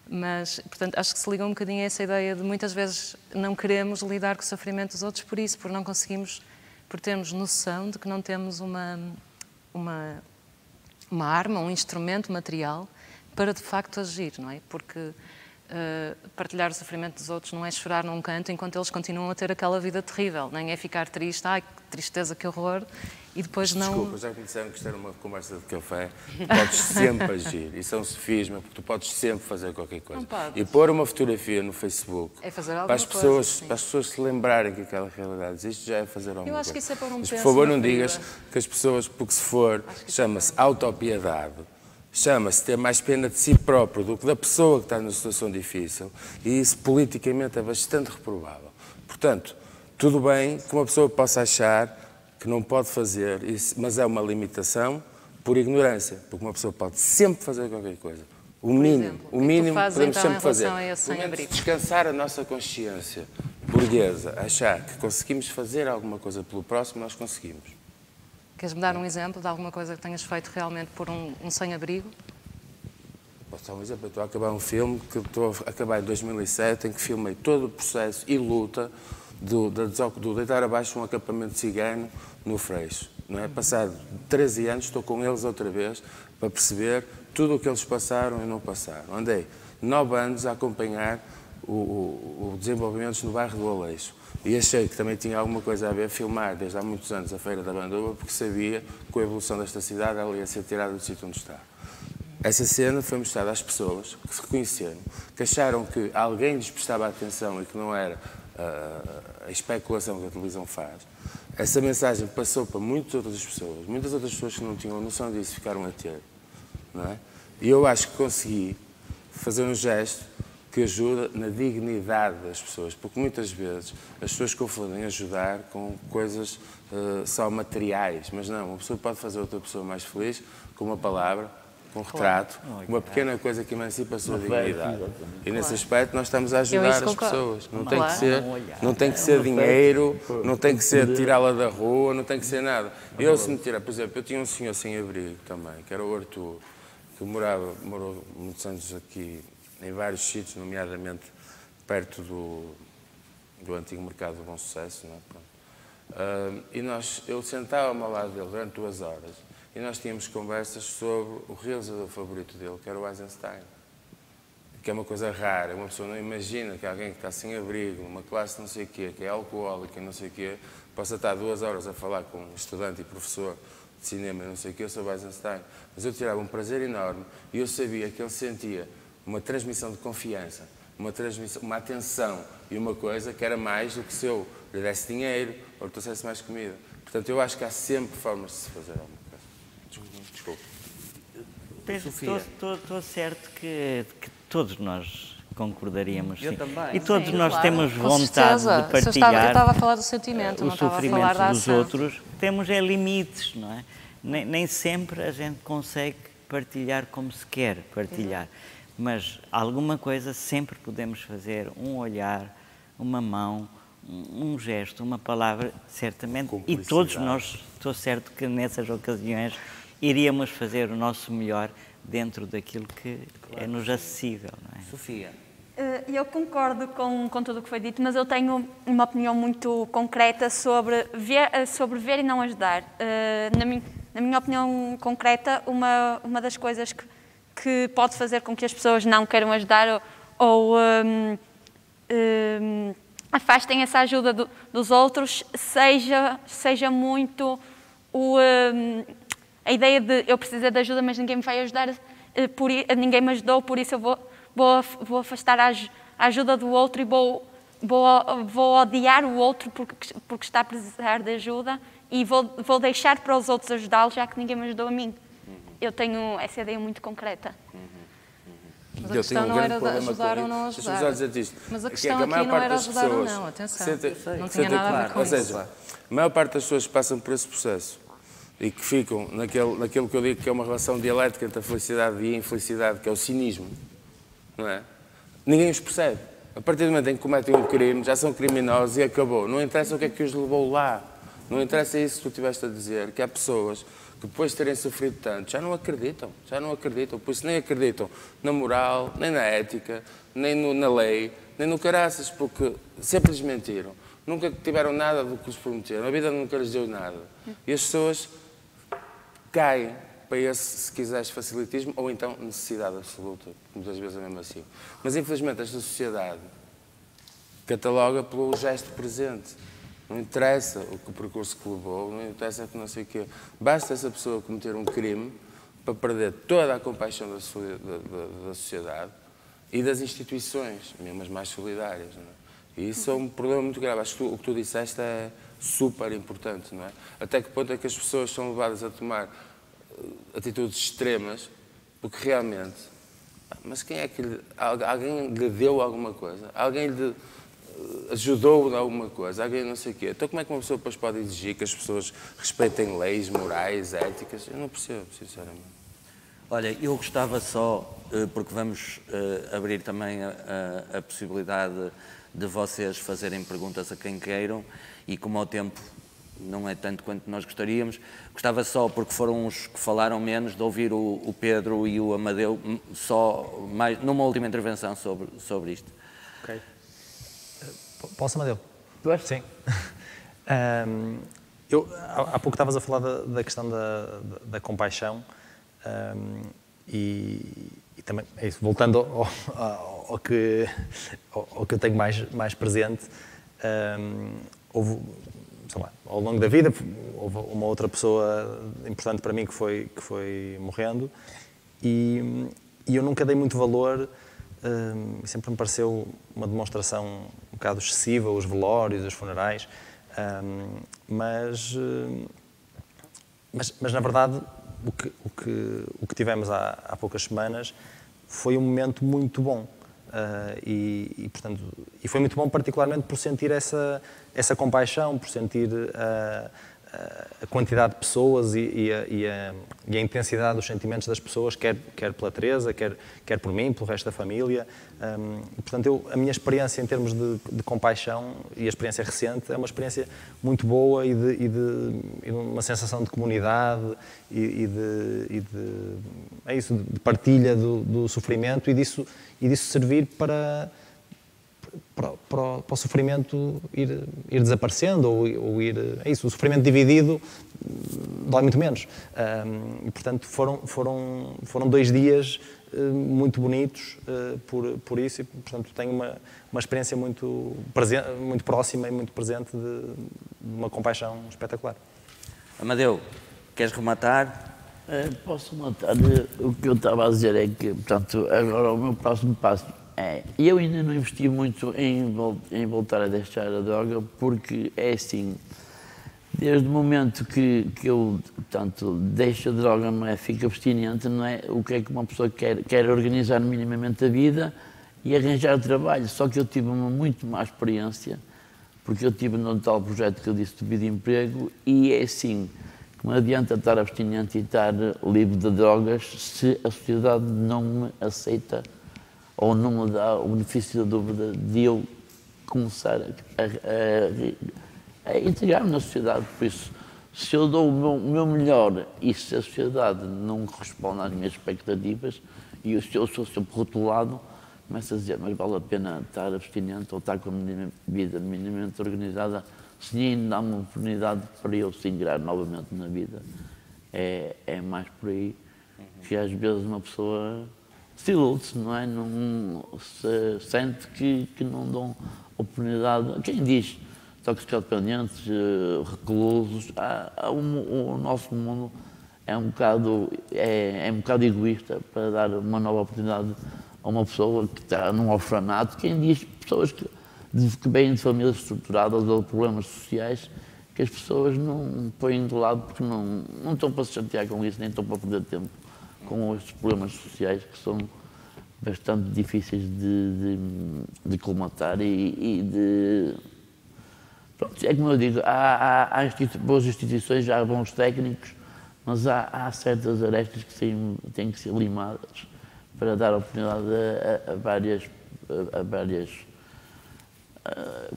Mas, portanto, acho que se liga um bocadinho a essa ideia de muitas vezes não queremos lidar com o sofrimento dos outros por isso, por não conseguimos, por termos noção de que não temos uma arma, um instrumento material para de facto agir, não é? Porque partilhar o sofrimento dos outros não é chorar num canto enquanto eles continuam a ter aquela vida terrível, nem é ficar triste, ai, que tristeza, que horror, e depois não... Desculpa, já que me disseram que isto era uma conversa de café, podes sempre agir, isso é um sofisma, porque tu podes sempre fazer qualquer coisa. Não podes. E pôr uma fotografia no Facebook, É fazer alguma para as coisa, pessoas, sim. para as pessoas se lembrarem que aquela realidade existe, já é fazer alguma coisa. Eu acho que isso é pôr um Mas, penso por favor, na não ferida. digas que as pessoas, porque se for, chama-se autopiedade. Chama-se ter mais pena de si próprio do que da pessoa que está numa situação difícil. E isso politicamente é bastante reprovável. Portanto, tudo bem que uma pessoa possa achar que não pode fazer isso, mas é uma limitação por ignorância. Porque uma pessoa pode sempre fazer qualquer coisa. O mínimo fazes, podemos então, sempre em fazer. relação a esse Pelo menos sem-abrigo? descansar a nossa consciência burguesa, achar que conseguimos fazer alguma coisa pelo próximo, nós conseguimos. Queres-me dar um exemplo de alguma coisa que tenhas feito realmente por um sem-abrigo? Posso dar um exemplo? Eu estou a acabar um filme que estou a acabar em 2007, em que filmei todo o processo e luta do deitar abaixo um acampamento cigano no Freixo. Não é? Passado 13 anos, estou com eles outra vez para perceber tudo o que eles passaram e não passaram. Andei 9 anos a acompanhar o desenvolvimento no bairro do Aleixo. E achei que também tinha alguma coisa a ver filmar desde há muitos anos a Feira da Bandoa, porque sabia que com a evolução desta cidade ela ia ser tirada do sítio onde está. Essa cena foi mostrada às pessoas que se reconheceram, que acharam que alguém lhes prestava atenção e que não era a especulação que a televisão faz. Essa mensagem passou para muitas outras pessoas que não tinham noção disso ficaram a ter. Não é? E eu acho que consegui fazer um gesto que ajuda na dignidade das pessoas, porque muitas vezes as pessoas confundem ajudar com coisas só materiais, mas não, uma pessoa pode fazer outra pessoa mais feliz com uma palavra, com um retrato, uma pequena coisa que emancipa a sua dignidade. E nesse aspecto nós estamos a ajudar as pessoas. Não tem que ser dinheiro, não tem que ser tirá-la da rua, não tem que ser nada. Eu, se me tirar, por exemplo, eu tinha um senhor sem abrigo também, que era o Artur, que morou muitos anos aqui em vários sítios, nomeadamente perto do antigo mercado do Bom Sucesso. Não é? Eu sentava-me ao lado dele durante 2 horas e nós tínhamos conversas sobre o realizador favorito dele, que era o Eisenstein. Que é uma coisa rara, uma pessoa não imagina que alguém que está sem abrigo, numa classe não sei o quê, que é alcoólica e não sei o quê, possa estar 2 horas a falar com um estudante e professor de cinema e não sei o quê sobre Eisenstein. Mas eu tirava um prazer enorme e eu sabia que ele sentia uma transmissão de confiança, uma atenção e uma coisa que era mais do que se eu lhe desse dinheiro ou lhe trouxesse mais comida. Portanto, eu acho que há sempre formas de se fazer alguma coisa. Desculpe. Estou certo que todos nós concordaríamos. Eu sim. também. E todos Sim, nós claro. temos Com vontade certeza. de partilhar Eu estava a falar do sentimento, o não estava a sofrimento falar da dos ação. outros. Temos limites, não é? Nem sempre a gente consegue partilhar como se quer partilhar. Mas alguma coisa sempre podemos fazer, um olhar, uma mão, um gesto, uma palavra, certamente. E todos nós, estou certo que nessas ocasiões iríamos fazer o nosso melhor dentro daquilo que é nos acessível, não é? Sofia. Eu concordo com tudo o que foi dito, mas eu tenho uma opinião muito concreta sobre ver e não ajudar. Na minha opinião concreta, uma das coisas que pode fazer com que as pessoas não queiram ajudar ou afastem essa ajuda dos outros, seja muito a ideia de eu preciso de ajuda, mas ninguém me vai ajudar, ninguém me ajudou, por isso eu vou afastar a ajuda do outro e vou odiar o outro porque está a precisar de ajuda e vou deixar para os outros ajudá-lo, já que ninguém me ajudou a mim. Eu tenho essa ideia muito concreta. Mas a questão não era de ajudar ou não ajudar. Mas a questão aqui não era ajudar ou não, atenção. Não tinha nada a ver com isso. Ou seja, a maior parte das pessoas que passam por esse processo e que ficam naquilo que eu digo que é uma relação dialética entre a felicidade e a infelicidade, que é o cinismo, não é? Ninguém os percebe. A partir do momento em que cometem um crime, já são criminosos e acabou. Não interessa o que é que os levou lá. Não interessa isso que tu estiveste a dizer, que há pessoas que depois de terem sofrido tanto, já não acreditam, por isso nem acreditam na moral, nem na ética, nem na lei, nem no caraças, porque sempre lhes mentiram, nunca tiveram nada do que lhes prometeram, a vida nunca lhes deu nada. E as pessoas caem para esse, se quiseres, facilitismo ou então necessidade absoluta, muitas vezes é mesmo assim. Mas infelizmente esta sociedade cataloga pelo gesto presente. Não interessa o percurso que levou, não interessa que não sei o quê. Basta essa pessoa cometer um crime para perder toda a compaixão da sociedade e das instituições, mesmo as mais solidárias. Não é? E isso é um problema muito grave. Acho que o que tu disseste é super importante. Não é? Até que ponto é que as pessoas são levadas a tomar atitudes extremas, porque realmente... Mas quem é que alguém lhe deu alguma coisa? Alguém lhe ajudou de alguma coisa? Alguém não sei o quê? Então como é que uma pessoa depois pode exigir que as pessoas respeitem leis, morais, éticas? Eu não percebo, sinceramente. Olha, eu gostava só, porque vamos abrir também a possibilidade de vocês fazerem perguntas a quem queiram, e como ao tempo não é tanto quanto nós gostaríamos, gostava só, porque foram os que falaram menos, de ouvir o Pedro e o Amadeu só mais, numa última intervenção sobre isto. Ok. Posso, Amadeu? Sim. Há pouco estavas a falar da questão da compaixão e também, é isso, voltando ao que eu tenho mais presente, houve, sei lá, ao longo da vida, houve uma outra pessoa importante para mim que foi morrendo e eu nunca dei muito valor. Sempre me pareceu uma demonstração um bocado excessiva, os velórios, os funerais, mas na verdade o que tivemos há poucas semanas foi um momento muito bom portanto, foi muito bom particularmente por sentir essa compaixão, por sentir a quantidade de pessoas e a intensidade dos sentimentos das pessoas, quer pela Teresa, quer por mim, pelo resto da família. Portanto, a minha experiência em termos de compaixão, e a experiência recente, é uma experiência muito boa e de uma sensação de comunidade e de partilha do sofrimento e disso servir para o sofrimento ir desaparecendo ou ir... É isso, o sofrimento dividido dói muito menos. E, portanto, foram 2 dias muito bonitos por isso e, portanto, tenho uma experiência muito próxima e muito presente de uma compaixão espetacular. Amadeu, queres rematar? Posso matar. O que eu estava a dizer é que, portanto, agora o meu próximo passo eu ainda não investi muito em voltar a deixar a droga, porque é assim, desde o momento que eu, portanto, deixo a droga, não é, fico abstinente, não é, o que é que uma pessoa quer organizar minimamente a vida e arranjar trabalho, só que eu tive uma muito má experiência, porque eu tive num tal projeto que eu disse de vida e emprego, e é assim, que não adianta estar abstinente e estar livre de drogas se a sociedade não me aceita ou não me dá o benefício da dúvida de eu começar a integrar-me na sociedade. Por isso, se eu dou o meu melhor e se a sociedade não corresponde às minhas expectativas, e se eu sou sempre rotulado, começo a dizer, mas vale a pena estar abstinente ou estar com a vida minimamente organizada, se nem dá uma oportunidade para eu se integrar novamente na vida. É mais por aí que às vezes uma pessoa se ilude-se, não é? Não se sente que não dão oportunidade. Quem diz toxicodependentes, reclusos, o nosso mundo é um bocado egoísta para dar uma nova oportunidade a uma pessoa que está num orfanato. Quem diz pessoas que vêm de famílias estruturadas ou de problemas sociais, que as pessoas não põem de lado porque não estão para se chatear com isso, nem estão para perder tempo com estes problemas sociais que são bastante difíceis de colmatar e de... Pronto, é como eu digo, há boas instituições, há bons técnicos, mas há certas arestas que têm que ser limadas para dar oportunidade a várias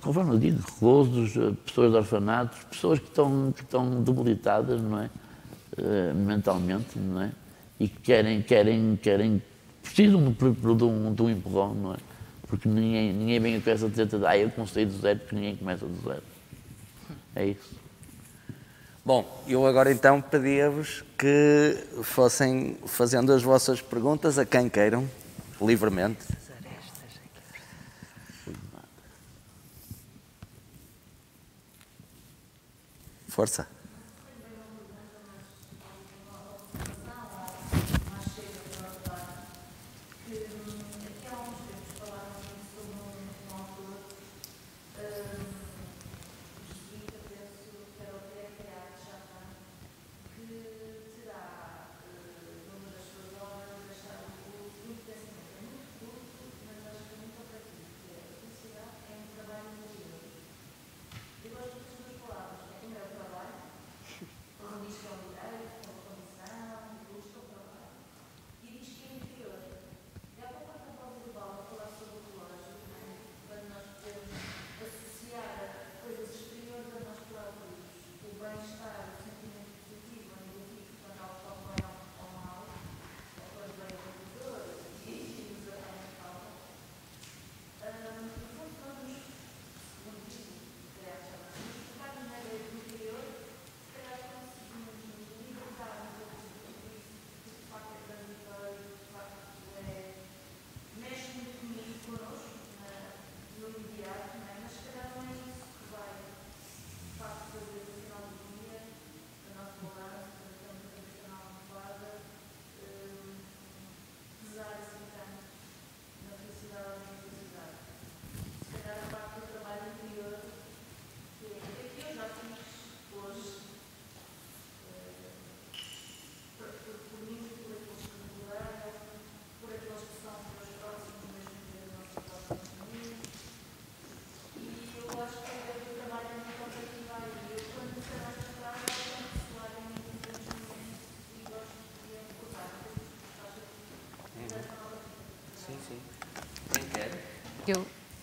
conforme eu digo, reclusos, pessoas de orfanatos, pessoas que estão debilitadas, não é? Mentalmente, não é? E que precisam de um empurrão, não é? Porque ninguém vem com essa treta de eu comecei do zero, porque ninguém começa do zero. É isso. Bom, eu agora então pedia-vos que fossem fazendo as vossas perguntas a quem queiram, livremente. Força.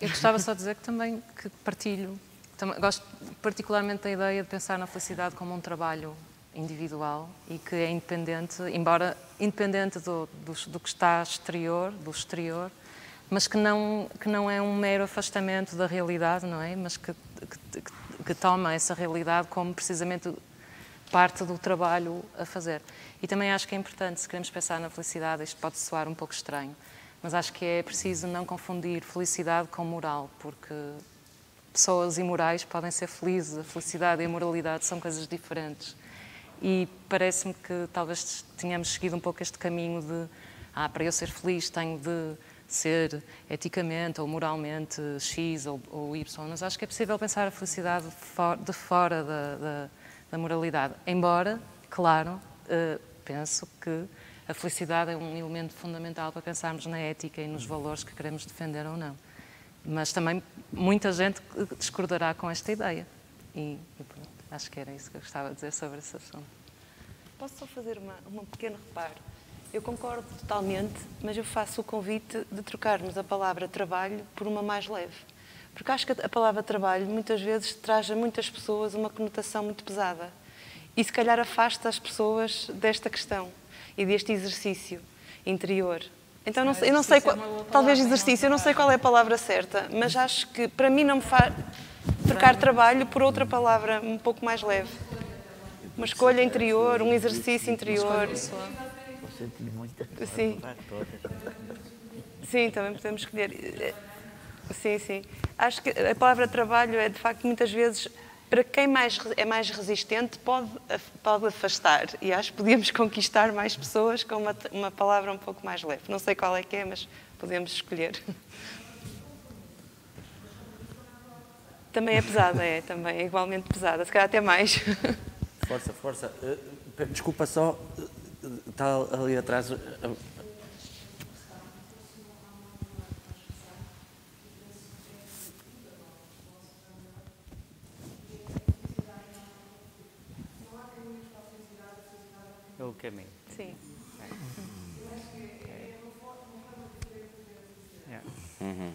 Eu gostava só de dizer que também que partilho, gosto particularmente da ideia de pensar na felicidade como um trabalho individual e que é independente, embora independente do que está do exterior, mas que não é um mero afastamento da realidade, não é? Mas que toma essa realidade como precisamente parte do trabalho a fazer. E também acho que é importante, se queremos pensar na felicidade, isto pode soar um pouco estranho, mas acho que é preciso não confundir felicidade com moral, porque pessoas imorais podem ser felizes, a felicidade e a moralidade são coisas diferentes. E parece-me que talvez tenhamos seguido um pouco este caminho de para eu ser feliz tenho de ser eticamente ou moralmente X ou Y, mas acho que é possível pensar a felicidade de fora da moralidade. Embora, claro, penso que a felicidade é um elemento fundamental para pensarmos na ética e nos valores que queremos defender ou não. Mas também muita gente discordará com esta ideia. E pronto, acho que era isso que eu gostava de dizer sobre esse assunto. Posso só fazer um pequeno reparo? Eu concordo totalmente, mas eu faço o convite de trocarmos a palavra trabalho por uma mais leve. Porque acho que a palavra trabalho muitas vezes traz a muitas pessoas uma conotação muito pesada. E se calhar afasta as pessoas desta questão e deste exercício interior. Então, eu não sei qual, talvez exercício, eu não sei qual é a palavra certa, mas acho que para mim não me faz trocar trabalho por outra palavra um pouco mais leve. Uma escolha interior, um exercício interior. Sim. Sim, também podemos escolher. Sim, sim. Acho que a palavra trabalho é, de facto, muitas vezes, para quem é mais resistente, pode afastar. E acho que podíamos conquistar mais pessoas com uma palavra um pouco mais leve. Não sei qual é que é, mas podemos escolher. Também é pesada, também é igualmente pesada. Se calhar até mais. Força, força. Desculpa só, está ali atrás. É o caminho. Sim. Uhum.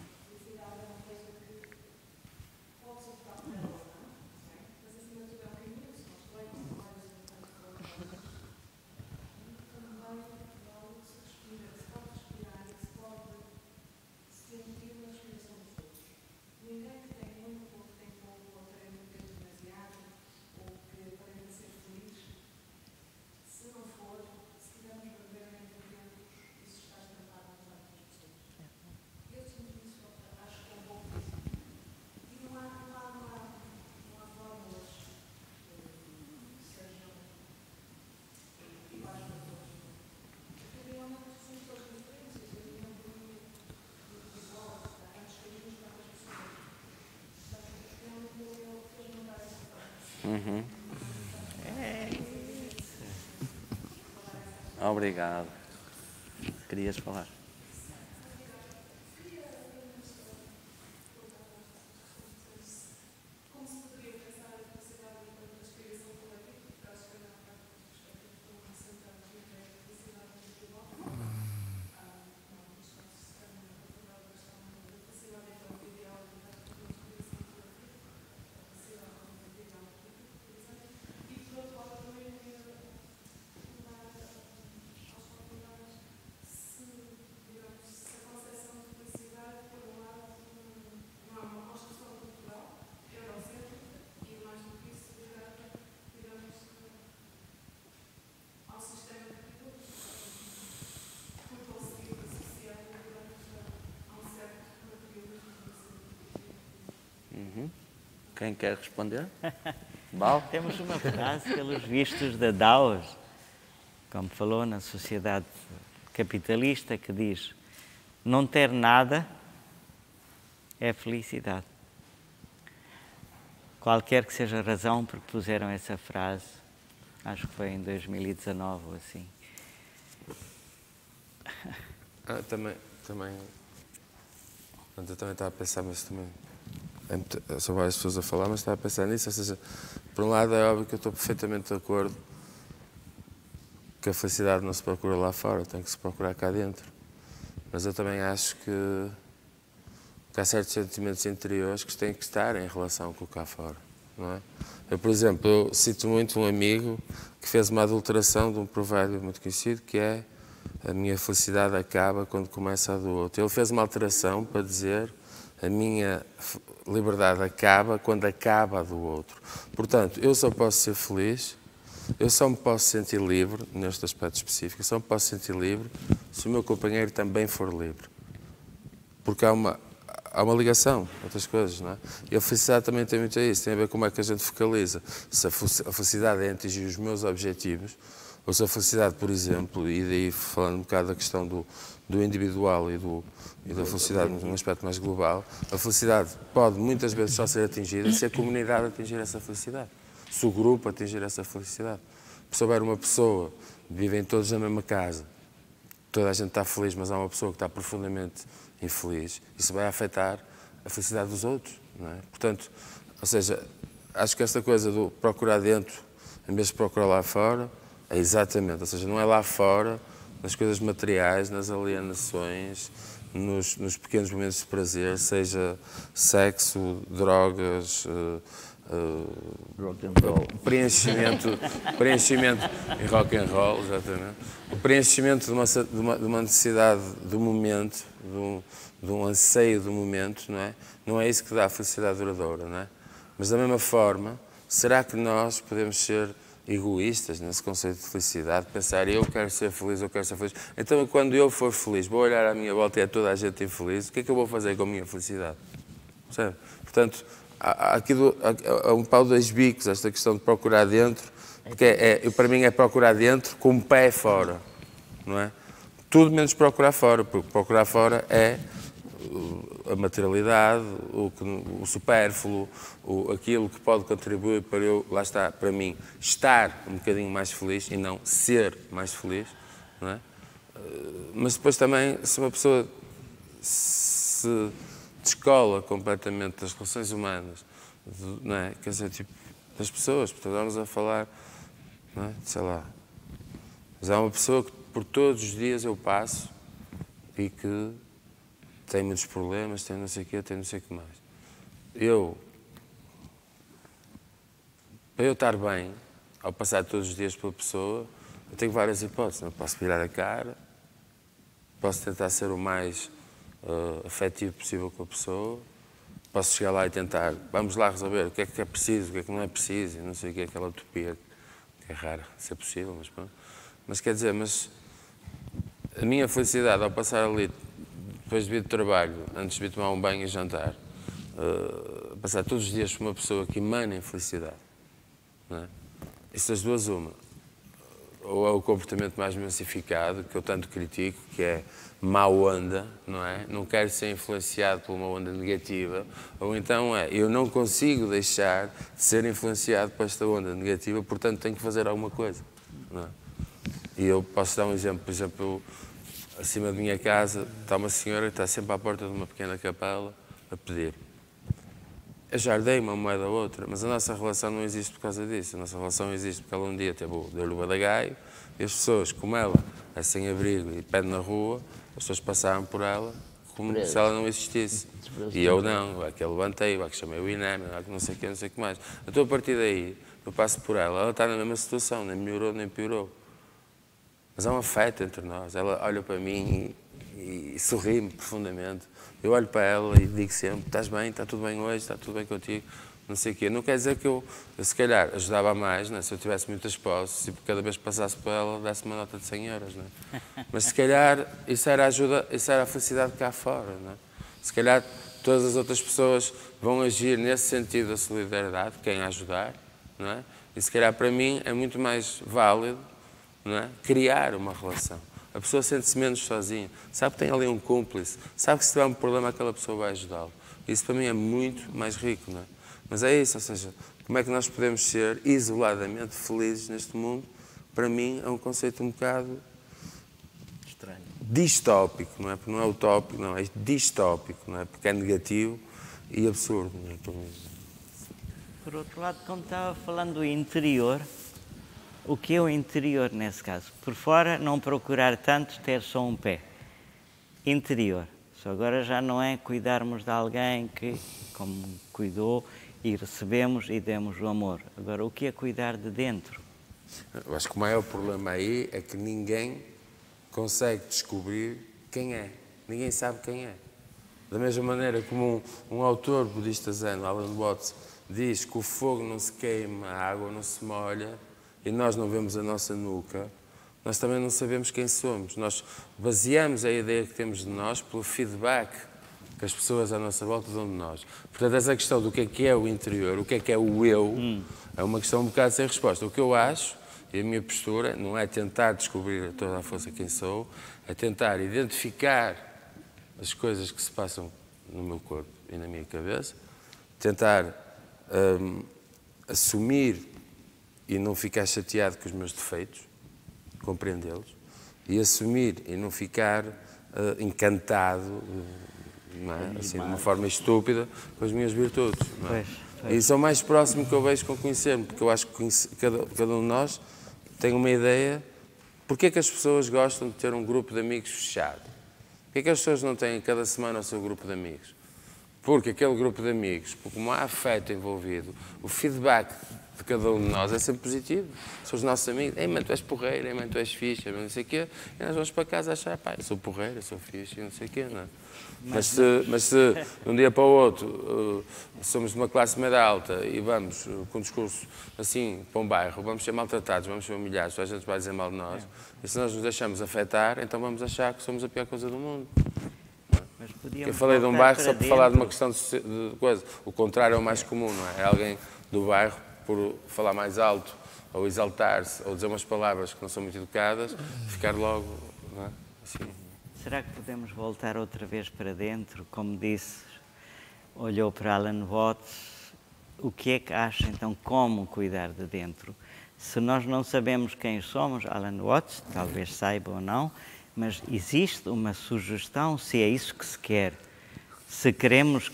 Obrigado. Querias falar? Quem quer responder? Bal? Temos uma frase, pelos vistos, da Dawes, como falou, na sociedade capitalista, que diz: não ter nada é felicidade. Qualquer que seja a razão por que puseram essa frase, acho que foi em 2019 ou assim. Também. Eu também estava a pensar, mas também. São várias pessoas a falar, mas estava a pensar nisso. Ou seja, por um lado é óbvio que eu estou perfeitamente de acordo que a felicidade não se procura lá fora, tem que se procurar cá dentro. Mas eu também acho que há certos sentimentos interiores que têm que estar em relação com o cá fora, não é? Eu, por exemplo, eu cito muito um amigo que fez uma adulteração de um provérbio muito conhecido, que é: a minha felicidade acaba quando começa a do outro. Ele fez uma alteração para dizer: a minha liberdade acaba quando acaba a do outro. Portanto, eu só posso ser feliz, eu só me posso sentir livre, neste aspecto específico, eu só me posso sentir livre se o meu companheiro também for livre. Porque há uma ligação, outras coisas, não é? E a felicidade também tem muito a isso, tem a ver com como é que a gente focaliza. Se a felicidade é atingir os meus objetivos, ou se a felicidade, por exemplo, e daí falando um bocado da questão do individual e da felicidade num aspecto mais global, a felicidade pode muitas vezes só ser atingida se a comunidade atingir essa felicidade, se o grupo atingir essa felicidade. Se houver uma pessoa, vivem todos na mesma casa, toda a gente está feliz, mas há uma pessoa que está profundamente infeliz, isso vai afetar a felicidade dos outros, não é? Portanto, ou seja, acho que esta coisa do procurar dentro em vez de procurar lá fora é exatamente, ou seja, não é lá fora, nas coisas materiais, nas alienações, nos pequenos momentos de prazer, seja sexo, drogas, Rock and roll. preenchimento em rock and roll, exatamente. O preenchimento de uma necessidade do momento, de um anseio do momento, não é? Não é isso que dá a felicidade duradoura, não é? Mas da mesma forma, será que nós podemos ser egoístas nesse conceito de felicidade, pensar: eu quero ser feliz, eu quero ser feliz, então quando eu for feliz, vou olhar à minha volta e é toda a gente infeliz, o que é que eu vou fazer com a minha felicidade? Percebe? Portanto, há um pau de dois bicos esta questão de procurar dentro, porque para mim é procurar dentro com o pé fora, não é? Tudo menos procurar fora, porque procurar fora é a materialidade, o supérfluo, aquilo que pode contribuir para eu, lá está, para mim, estar um bocadinho mais feliz e não ser mais feliz, não é? Mas depois também, se uma pessoa se descola completamente das relações humanas, não é? Quer dizer, tipo, das pessoas, portanto, vamos a falar, não é? Sei lá, mas há uma pessoa que por todos os dias eu passo e que tem muitos problemas, tem não sei o quê, tem não sei o que mais. Para eu estar bem, ao passar todos os dias pela pessoa, eu tenho várias hipóteses. Eu posso virar a cara, posso tentar ser o mais afetivo possível com a pessoa, posso chegar lá e tentar, vamos lá resolver o que é preciso, o que é que não é preciso, não sei o que é aquela utopia que é rara ser possível, mas pronto. Mas quer dizer, a minha felicidade ao passar ali, depois de vir de trabalho, antes de vir tomar um banho e jantar, passar todos os dias com uma pessoa que emana em felicidade, não é? Isso das duas, uma. ou é o comportamento mais massificado, que eu tanto critico, que é má onda, não é? Não quero ser influenciado por uma onda negativa, ou então eu não consigo deixar de ser influenciado por esta onda negativa, portanto tenho que fazer alguma coisa, não é? E eu posso dar um exemplo, por exemplo, acima da minha casa está uma senhora que está sempre à porta de uma pequena capela a pedir. Eu já lhe dei uma moeda ou outra, mas a nossa relação não existe por causa disso. A nossa relação existe porque ela um dia deu-lhe o badagaio e as pessoas, como ela é sem abrigo e pede na rua, as pessoas passaram por ela como se ela não existisse. E eu não, é que eu levantei, é que chamei o INEM, é que não sei o que, não sei o que mais. Então, a partir daí, eu passo por ela, ela está na mesma situação, nem melhorou, nem piorou. Mas há um afeto entre nós. Ela olha para mim e sorri-me profundamente. Eu olho para ela e digo sempre, estás bem, está tudo bem hoje, está tudo bem contigo, não sei o quê. Não quer dizer que eu se calhar, ajudava mais, né? Se eu tivesse muitas posses e cada vez que passasse por ela, desse uma nota de 100 euros. Né? Mas se calhar isso era a ajuda, isso era a felicidade cá fora. Né? Se calhar todas as outras pessoas vão agir nesse sentido da solidariedade, quem a ajudar. Não é? E se calhar para mim é muito mais válido, não é? Criar uma relação. A pessoa sente-se menos sozinha, sabe que tem ali um cúmplice, sabe que se tiver um problema aquela pessoa vai ajudá-lo. Isso para mim é muito mais rico, não é? Mas é isso, ou seja, como é que nós podemos ser isoladamente felizes neste mundo? Para mim é um conceito um bocado estranho, distópico, não é? Porque não é utópico, não, é distópico, não é? Porque é negativo e absurdo, não é? Por outro lado, como estava falando do interior, o que é o interior nesse caso? Por fora, não procurar tanto ter só um pé. Interior. Só agora já não é cuidarmos de alguém que, como cuidou, e recebemos e demos o amor. Agora, o que é cuidar de dentro? Eu acho que o maior problema aí é que ninguém consegue descobrir quem é. Ninguém sabe quem é. Da mesma maneira como um autor budista zen, Alan Watts, diz que o fogo não se queima, a água não se molha, e nós não vemos a nossa nuca, nós também não sabemos quem somos. Nós baseamos a ideia que temos de nós pelo feedback que as pessoas à nossa volta dão de nós. Portanto, essa questão do que é o interior, o que é o eu, é uma questão um bocado sem resposta. O que eu acho, e a minha postura, não é tentar descobrir a toda a força quem sou, é tentar identificar as coisas que se passam no meu corpo e na minha cabeça, tentar assumir e não ficar chateado com os meus defeitos, compreendê-los, e assumir e não ficar encantado, não é? Assim, de uma forma estúpida, com as minhas virtudes. Não é? E isso é o mais próximo que eu vejo com conhecer-me, porque eu acho que cada um de nós tem uma ideia. Porquê é que as pessoas gostam de ter um grupo de amigos fechado? Porquê é que as pessoas não têm cada semana o seu grupo de amigos? Porque aquele grupo de amigos, como há afeto envolvido, o feedback de cada um de nós é sempre positivo. São os nossos amigos. Ei, mãe, tu és porreiro, ei, mãe, tu és fixe, não sei o quê. E nós vamos para casa achar, pá, eu sou porreiro, eu sou fixe, não sei o quê, não é? Mas se de um dia para o outro somos de uma classe média alta e vamos com um discurso assim para um bairro, vamos ser maltratados, vamos ser humilhados, a gente vai dizer mal de nós, e se nós nos deixamos afetar, então vamos achar que somos a pior coisa do mundo. Eu falei de um bairro só por falar de uma questão de coisa. O contrário é o mais comum, não é? É alguém do bairro, por falar mais alto, ou exaltar-se, ou dizer umas palavras que não são muito educadas, ficar logo, não é? Assim. Será que podemos voltar outra vez para dentro? Como disse, olhou para Alan Watts, o que é que acha então como cuidar de dentro? Se nós não sabemos quem somos, Alan Watts, talvez saiba ou não, mas existe uma sugestão, se é isso que se quer. Se queremos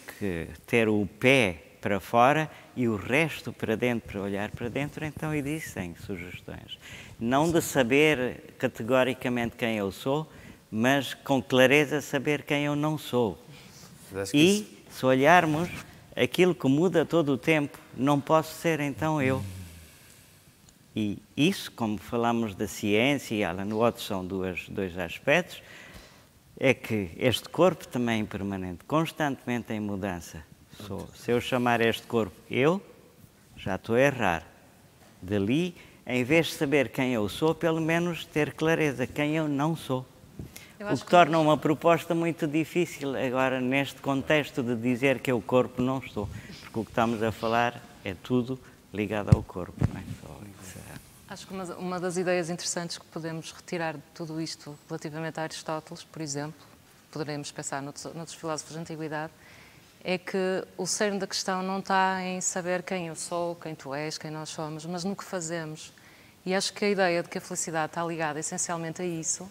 ter o pé para fora e o resto para dentro, para olhar para dentro, então existem sugestões. Não de saber categoricamente quem eu sou, mas com clareza saber quem eu não sou. E, se olharmos, aquilo que muda todo o tempo, não posso ser então eu. E isso, como falamos da ciência e Alan Watts, são dois aspectos, é que este corpo também é impermanente, constantemente em mudança. Se eu chamar este corpo eu, já estou a errar. Dali, em vez de saber quem eu sou, pelo menos ter clareza quem eu não sou. O que torna uma proposta muito difícil agora, neste contexto de dizer que eu corpo não estou. Porque o que estamos a falar é tudo ligado ao corpo. Não é? Acho que uma das ideias interessantes que podemos retirar de tudo isto relativamente a Aristóteles, por exemplo, poderemos pensar noutros filósofos da Antiguidade, é que o cerne da questão não está em saber quem eu sou, quem tu és, quem nós somos, mas no que fazemos. E acho que a ideia de que a felicidade está ligada essencialmente a isso,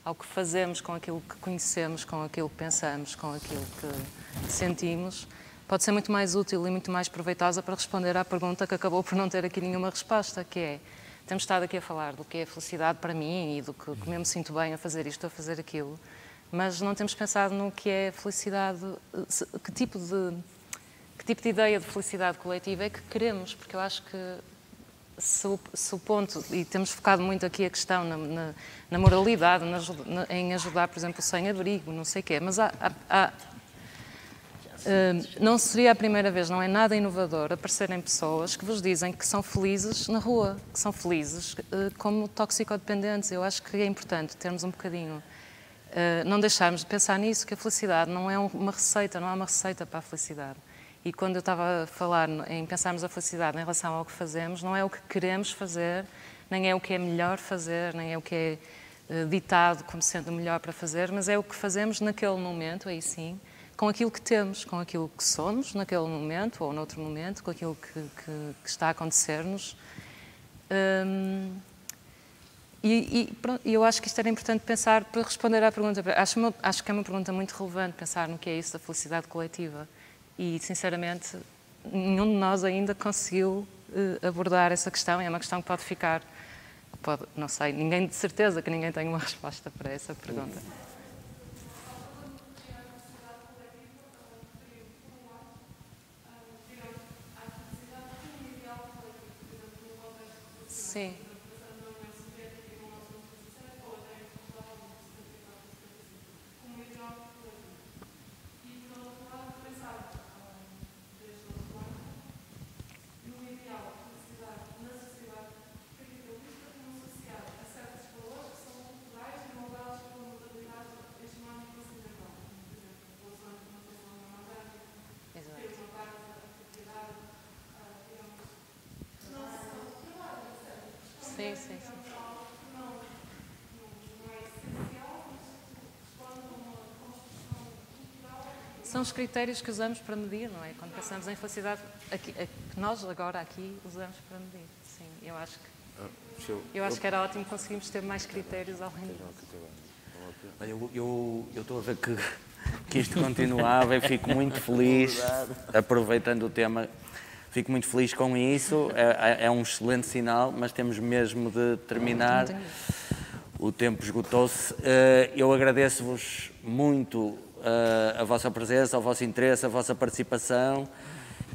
ao que fazemos com aquilo que conhecemos, com aquilo que pensamos, com aquilo que sentimos, pode ser muito mais útil e muito mais proveitosa para responder à pergunta que acabou por não ter aqui nenhuma resposta, que é, temos estado aqui a falar do que é felicidade para mim e do que como eu me sinto bem a fazer isto, a fazer aquilo, mas não temos pensado no que é felicidade, que tipo de ideia de felicidade coletiva é que queremos, porque eu acho que se o ponto, e temos focado muito aqui a questão na moralidade, em ajudar, por exemplo, o sem-abrigo, não sei o quê, mas não seria a primeira vez, não é nada inovador aparecerem pessoas que vos dizem que são felizes na rua, que são felizes como toxicodependentes. Eu acho que é importante termos um bocadinho, não deixarmos de pensar nisso, que a felicidade não é uma receita, não há uma receita para a felicidade. E quando eu estava a falar em pensarmos a felicidade em relação ao que fazemos, não é o que queremos fazer, nem é o que é melhor fazer, nem é o que é ditado como sendo o melhor para fazer, mas é o que fazemos naquele momento, aí sim, com aquilo que temos, com aquilo que somos naquele momento ou noutro momento, com aquilo que está a acontecer-nos. E eu acho que isto era importante pensar para responder à pergunta. Acho que é uma pergunta muito relevante pensar no que é isso da felicidade coletiva. E, sinceramente, nenhum de nós ainda conseguiu abordar essa questão. É uma questão que pode ficar... não sei, ninguém de certeza que ninguém tem uma resposta para essa pergunta. Sim. Sim, sim, sim. São os critérios que usamos para medir, não é? Quando pensamos em felicidade, que nós agora aqui usamos para medir. Sim, eu acho que era ótimo conseguirmos ter mais critérios além disso. Olha, eu estou a ver que isto continuava e fico muito feliz, aproveitando o tema, fico muito feliz com isso, é um excelente sinal, mas temos mesmo de terminar. O tempo esgotou-se. Eu agradeço-vos muito a vossa presença, o vosso interesse, a vossa participação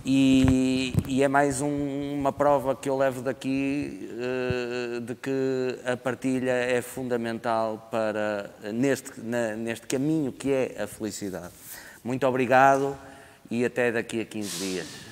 e é mais uma prova que eu levo daqui de que a partilha é fundamental para neste caminho que é a felicidade. Muito obrigado e até daqui a 15 dias.